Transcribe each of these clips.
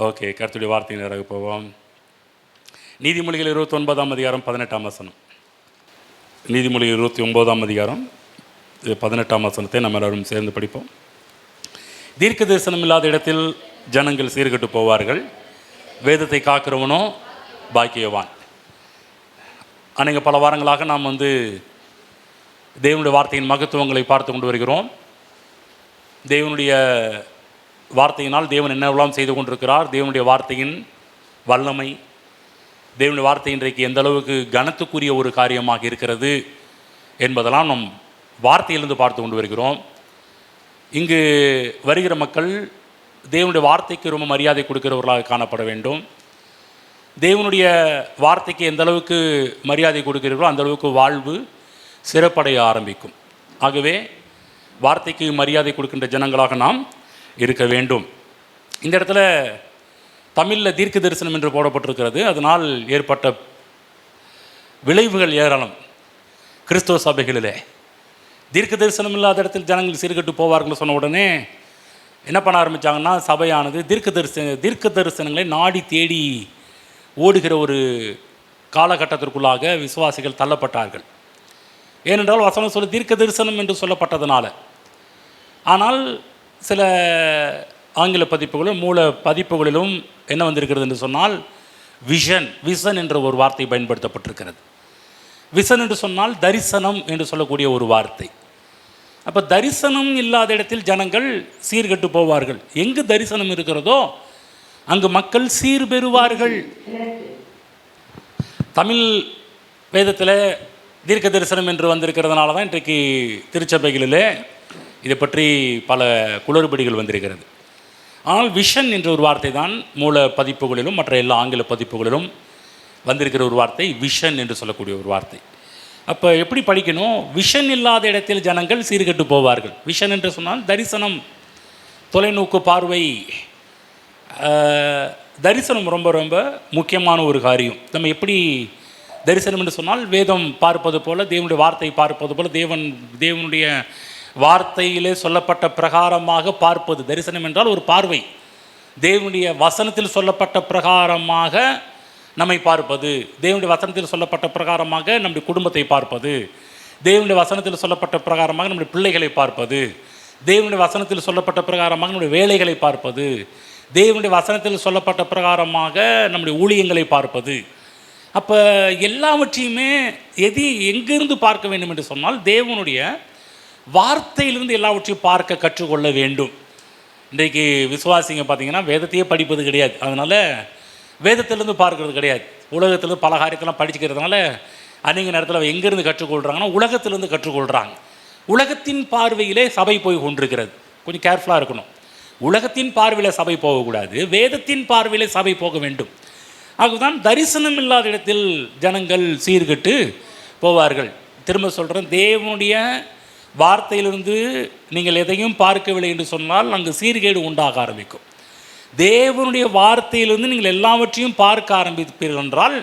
Okay, கர்த்தருடைய வார்த்தை நேராக போவோம். நீதிமொழிகள் 29ஆம் அதிகாரம் 18ஆம் வசனம். நீதிமொழிகள் 29ஆம் அதிகாரம் 18ஆம் வசனத்தை நம்ம எல்லாரும் சேர்ந்து படிப்போம். தீர்க்க தரிசனம் இல்லாத இடத்தில் ஜனங்கள் சீர்கெட்டு போவார்கள், வேதத்தை காக்கிறவனோ பாக்கியவான். அன்றைக்கு பல வாரங்களாக நாம் தேவனுடைய வார்த்தையின் மகத்துவங்களை பார்த்து கொண்டு வருகிறோம். தேவனுடைய வார்த்தையினால் தேவன் என்னவெல்லாம் செய்து கொண்டிருக்கிறார், தேவனுடைய வார்த்தையின் வல்லமை, தேவனுடைய வார்த்தை இன்றைக்கு எந்த அளவுக்கு கனத்துக்குரிய ஒரு காரியமாக இருக்கிறது என்பதெல்லாம் நம் வார்த்தையிலிருந்து பார்த்து கொண்டு வருகிறோம். இங்கு வருகிற மக்கள் தேவனுடைய வார்த்தைக்கு ரொம்ப மரியாதை கொடுக்கிறவர்களாக காணப்பட வேண்டும். தேவனுடைய வார்த்தைக்கு எந்த அளவுக்கு மரியாதை கொடுக்கிறீர்களோ அந்த அளவுக்கு வாழ்வு சிறப்படைய ஆரம்பிக்கும். ஆகவே வார்த்தைக்கு மரியாதை கொடுக்கின்ற ஜனங்களாக நாம் இருக்க வேண்டும். இந்த இடத்துல தமிழில் தீர்க்க தரிசனம் என்று போடப்பட்டிருக்கிறது. அதனால் ஏற்பட்ட விளைவுகள் ஏராளம். கிறிஸ்தவ சபைகளிலே தீர்க்க தரிசனம் இல்லாத இடத்தில் ஜனங்கள் சீர்கெட்டு போவார்கள் சொன்ன உடனே என்ன பண்ண ஆரம்பித்தாங்கன்னா, சபையானது தீர்க்க தரிசனங்களை நாடி தேடி ஓடுகிற ஒரு காலகட்டத்திற்குள்ளாக விசுவாசிகள் தள்ளப்பட்டார்கள். ஏனென்றால் வசனம் சொல்லி தீர்க்க தரிசனம் என்று சொல்லப்பட்டதுனால. ஆனால் சில ஆங்கில பதிப்புகளும் மூல பதிப்புகளிலும் என்ன வந்திருக்கிறது என்று சொன்னால் விஷன் என்ற ஒரு வார்த்தை பயன்படுத்தப்பட்டிருக்கிறது. விஷன் என்று சொன்னால் தரிசனம் என்று சொல்லக்கூடிய ஒரு வார்த்தை. அப்போ தரிசனம் இல்லாத இடத்தில் ஜனங்கள் சீர்கெட்டு போவார்கள். எங்கு தரிசனம் இருக்கிறதோ அங்கு மக்கள் சீர்பெறுவார்கள். தமிழ் வேதத்தில் தீர்க்க தரிசனம் என்று வந்திருக்கிறதுனால தான் இன்றைக்கு திருச்சபைகளிலே இதை பற்றி பல குளறுபடிகள் வந்திருக்கிறது. ஆனால் விஷன் என்ற ஒரு வார்த்தை தான் மூல பதிப்புகளிலும் மற்ற எல்லா ஆங்கில பதிப்புகளிலும் வந்திருக்கிற ஒரு வார்த்தை விஷன் என்று சொல்லக்கூடிய ஒரு வார்த்தை. அப்போ எப்படி படிக்கணும்? விஷன் இல்லாத இடத்தில் ஜனங்கள் சீர்கெட்டு போவார்கள். விஷன் என்று சொன்னால் தரிசனம், தொலைநோக்கு பார்வை. தரிசனம் ரொம்ப ரொம்ப முக்கியமான ஒரு காரியம். நம்ம எப்படி தரிசனம் என்று சொன்னால் வேதம் பார்ப்பது போல, தேவனுடைய வார்த்தை பார்ப்பது போல, தேவனுடைய வார்த்தையிலே சொல்லப்பட்ட பிரகாரமாக பார்ப்பது. தரிசனம் என்றால் ஒரு பார்வை. தேவனுடைய வசனத்தில் சொல்லப்பட்ட பிரகாரமாக நம்மை பார்ப்பது, தேவனுடைய வசனத்தில் சொல்லப்பட்ட பிரகாரமாக நம்முடைய குடும்பத்தை பார்ப்பது, தேவனுடைய வசனத்தில் சொல்லப்பட்ட பிரகாரமாக நம்முடைய பிள்ளைகளை பார்ப்பது, தேவனுடைய வசனத்தில் சொல்லப்பட்ட பிரகாரமாக நம்முடைய வேலைகளை பார்ப்பது, தேவனுடைய வசனத்தில் சொல்லப்பட்ட பிரகாரமாக நம்முடைய ஊழியங்களை பார்ப்பது. அப்போ எல்லாவற்றையுமே எங்கிருந்து பார்க்க வேண்டும் என்று சொன்னால் தேவனுடைய வார்த்தையிலிருந்து எல்லாவற்றையும் பார்க்க கற்றுக்கொள்ள வேண்டும். இன்றைக்கு விசுவாசிங்க பார்த்திங்கன்னா வேதத்தையே படிப்பது கிடையாது. அதனால் வேதத்திலேருந்து பார்க்கறது கிடையாது. உலகத்திலேருந்து பல காரியத்தெல்லாம் படிச்சுக்கிறதுனால அநேக நேரத்தில் எங்கேருந்து கற்றுக்கொள்கிறாங்கன்னா உலகத்திலேருந்து கற்றுக்கொள்கிறாங்க. உலகத்தின் பார்வையிலே சபை போய் கொண்டிருக்கிறது. கொஞ்சம் கேர்ஃபுல்லாக இருக்கணும். உலகத்தின் பார்வையில் சபை போகக்கூடாது, வேதத்தின் பார்வையிலே சபை போக வேண்டும். ஆகதான் தரிசனம் இல்லாத இடத்தில் ஜனங்கள் சீர்கெட்டு போவார்கள். திரும்ப சொல்கிறேன், தேவனுடைய வார்த்தையிலிருந்து நீங்கள் எதையும் பார்க்கவில்லை என்று சொன்னால் அங்கு சீர்கேடு உண்டாக ஆரம்பிக்கும். தேவனுடைய வார்த்தையிலிருந்து நீங்கள் எல்லாவற்றையும் பார்க்க ஆரம்பிப்பீர்கள் என்றால்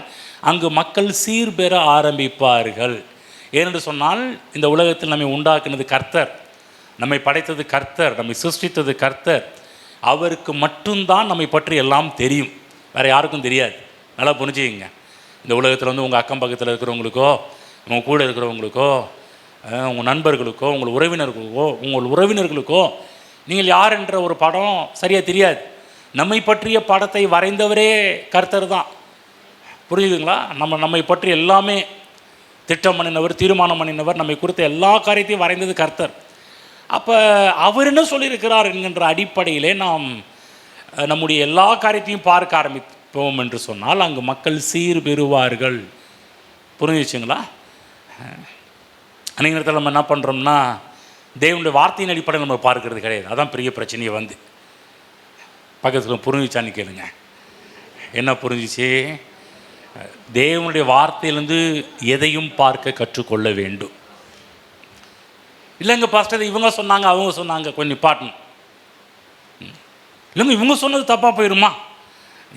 அங்கு மக்கள் சீர்பெற ஆரம்பிப்பார்கள். ஏனென்று சொன்னால் இந்த உலகத்தில் நம்மை உண்டாக்குனது கர்த்தர், நம்மை படைத்தது கர்த்தர், நம்மை சிருஷ்டித்தது கர்த்தர். அவருக்கு மட்டும்தான் நம்மை பற்றி எல்லாம் தெரியும், வேறு யாருக்கும் தெரியாது. நல்லா புரிஞ்சுக்கங்க. இந்த உலகத்தில் உங்கள் அக்கம் பக்கத்தில் இருக்கிறவங்களுக்கோ, உங்கள் கூட இருக்கிறவங்களுக்கோ, உங்கள் நண்பர்களுக்கோ, உங்கள் உறவினர்களுக்கோ நீங்கள் யார் என்ற ஒரு படம் சரியாக தெரியாது. நம்மை பற்றிய படத்தை வரைந்தவரே கர்த்தர் தான். புரியுதுங்களா? நம்மை பற்றி எல்லாமே திட்டம் பண்ணினவர், தீர்மானம் பண்ணினவர், நம்மை குறித்த எல்லா காரியத்தையும் வரைந்தது கர்த்தர். அப்போ அவர் என்ன சொல்லியிருக்கிறார் என்கின்ற அடிப்படையிலே நாம் நம்முடைய எல்லா காரியத்தையும் பார்க்க ஆரம்பிப்போம் என்று சொன்னால் அங்கு மக்கள் சீர்பெறுவார்கள். புரிஞ்சிச்சுங்களா? அன்றைய நேரத்தில் நம்ம என்ன பண்ணுறோம்னா தேவனுடைய வார்த்தையின் அடிப்படையில் நம்ம பார்க்கறது கிடையாது. அதான் பெரிய பிரச்சனையை பக்கத்தில் புரிஞ்சிச்சான்னு கேளுங்க. என்ன புரிஞ்சிச்சு? தேவனுடைய வார்த்தையிலேருந்து எதையும் பார்க்க கற்றுக்கொள்ள வேண்டும். இல்லைங்க பாஸ்டர் இவங்க சொன்னாங்க அவங்க சொன்னாங்க, கொஞ்சம் நிப்பாட்டணும். இல்லைங்க இவங்க சொன்னது தப்பாக போயிடுமா?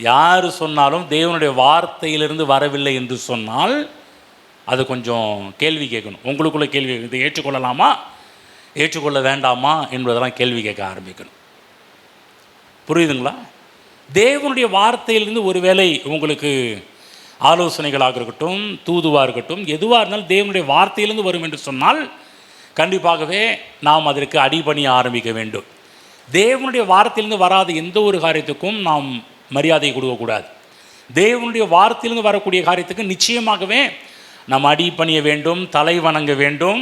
யார் சொன்னாலும் தேவனுடைய வார்த்தையிலிருந்து வரவில்லை என்று சொன்னால் அது கொஞ்சம் கேள்வி கேட்கணும். உங்களுக்குள்ளே கேள்வி, இதை ஏற்றுக்கொள்ளலாமா ஏற்றுக்கொள்ள வேண்டாமா என்பதெல்லாம் கேள்வி கேட்க ஆரம்பிக்கணும். புரியுதுங்களா? தேவனுடைய வார்த்தையிலிருந்து ஒருவேளை உங்களுக்கு ஆலோசனைகளாக இருக்கட்டும், தூதுவாக இருக்கட்டும், எதுவாக இருந்தாலும் தேவனுடைய வார்த்தையிலிருந்து வரும் என்று சொன்னால் கண்டிப்பாகவே நாம் அதற்கு அடிபணிய ஆரம்பிக்க வேண்டும். தேவனுடைய வார்த்தையிலிருந்து வராத எந்த ஒரு காரியத்துக்கும் நாம் மரியாதை கொடுக்கக்கூடாது. தேவனுடைய வார்த்தையிலிருந்து வரக்கூடிய காரியத்துக்கு நிச்சயமாகவே நாம் அடிபணிய வேண்டும், தலை வணங்க வேண்டும்.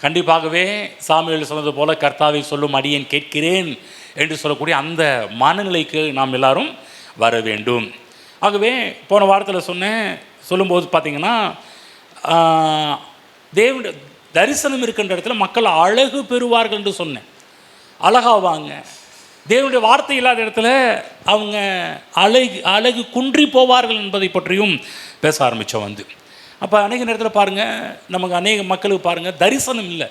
கண்டிப்பாகவே சாமுவேல் சொன்னது போல கர்த்தாவை சொல்லும் அடியேன் கேட்கிறேன் என்று சொல்லக்கூடிய அந்த மனநிலைக்கு நாம் எல்லாரும் வர வேண்டும். ஆகவே போன வாரத்தில் சொல்லும்போது பார்த்திங்கன்னா, தேவனுடைய தரிசனம் இருக்கின்ற இடத்துல மக்கள் அழகு பெறுவார்கள் என்று சொன்னேன். அழகாவாங்க. தேவனுடைய வார்த்தை இல்லாத இடத்துல அவங்க அழகு குன்றி போவார்கள் என்பதை பற்றியும் பேச ஆரம்பித்தோம். அப்போ அநேக நேரத்தில் பாருங்கள், நமக்கு அநேக மக்களுக்கு பாருங்கள் தரிசனம் இல்லை.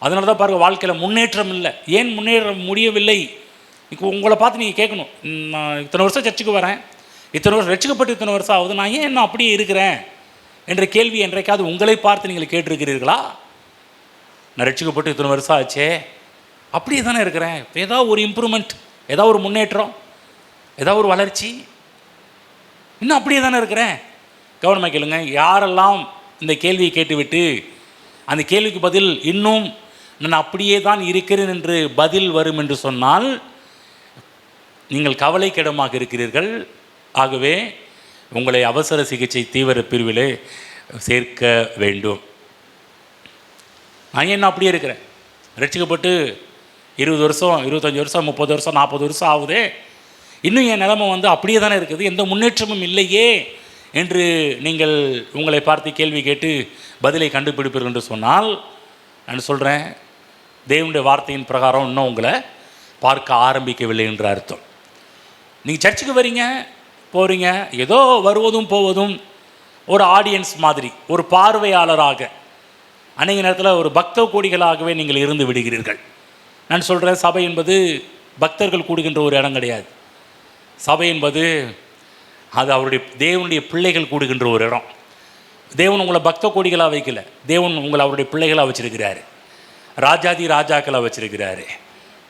அதனால தான் பாருங்கள் வாழ்க்கையில் முன்னேற்றம் இல்லை. ஏன் முன்னேற முடியவில்லை? இப்போ உங்களை பார்த்து நீங்கள் கேட்கணும், நான் இத்தனை வருஷம் சர்ச்சுக்கு வரேன், இத்தனை வருஷம் ரட்சிக்கப்பட்டு இத்தனை வருஷம் ஆகுது, நான் ஏன் இன்னும் அப்படியே இருக்கிறேன் என்ற கேள்வி என்றைக்காவது உங்களை பார்த்து நீங்கள் கேட்டிருக்கிறீர்களா? நான் ரட்சிக்கப்பட்டு இத்தனை வருஷம் ஆச்சே, அப்படியே தானே இருக்கிறேன், ஏதாவது ஒரு இம்ப்ரூவ்மெண்ட், ஏதாவது ஒரு முன்னேற்றம், ஏதாவது ஒரு வளர்ச்சி, இன்னும் அப்படியே தானே இருக்கிறேன். கவனமாக கேளுங்க. யாரெல்லாம் இந்த கேள்வியை கேட்டுவிட்டு அந்த கேள்விக்கு பதில் இன்னும் நான் அப்படியே தான் இருக்கிறேன் என்று பதில் வரும் என்று சொன்னால் நீங்கள் கவலைக்கிடமாக இருக்கிறீர்கள். ஆகவே உங்களை அவசர சிகிச்சை தீவிர பிரிவிலே சேர்க்க வேண்டும். நான் என்ன அப்படியே இருக்கிறேன், ரட்சிக்கப்பட்டு 20 வருஷம் 25 வருஷம் 30 வருஷம் 40 வருஷம் ஆகுதே, இன்னும் என் நிலைமை அப்படியே தானே இருக்குது, எந்த முன்னேற்றமும் இல்லையே என்று நீங்கள் உங்களை பார்த்து கேள்வி கேட்டு பதிலை கண்டுபிடிப்பீர்கள் என்று சொன்னால், நான் சொல்கிறேன், தேவனுடைய வார்த்தையின் பிரகாரம் இன்னும் உங்களை பார்க்க ஆரம்பிக்கவில்லை என்ற அர்த்தம். நீங்கள் சர்ச்சுக்கு வரீங்க, போகிறீங்க, ஏதோ வருவதும் போவதும் ஒரு ஆடியன்ஸ் மாதிரி, ஒரு பார்வையாளராக, அநேக நேரத்தில் ஒரு பக்த கோடிகளாகவே நீங்கள் இருந்து விடுகிறீர்கள். நான் சொல்கிறேன், சபை என்பது பக்தர்கள் கூடுகின்ற ஒரு இடம் கிடையாது. சபை என்பது அது அவருடைய தேவனுடைய பிள்ளைகள் கூடுகின்ற ஒரு இடம். தேவன் உங்களை பக்த கோடிகளாக வைக்கல, தேவன் உங்களை அவருடைய பிள்ளைகளாக வச்சுருக்கிறாரு, ராஜாதி ராஜாக்களாக வச்சுருக்கிறாரு.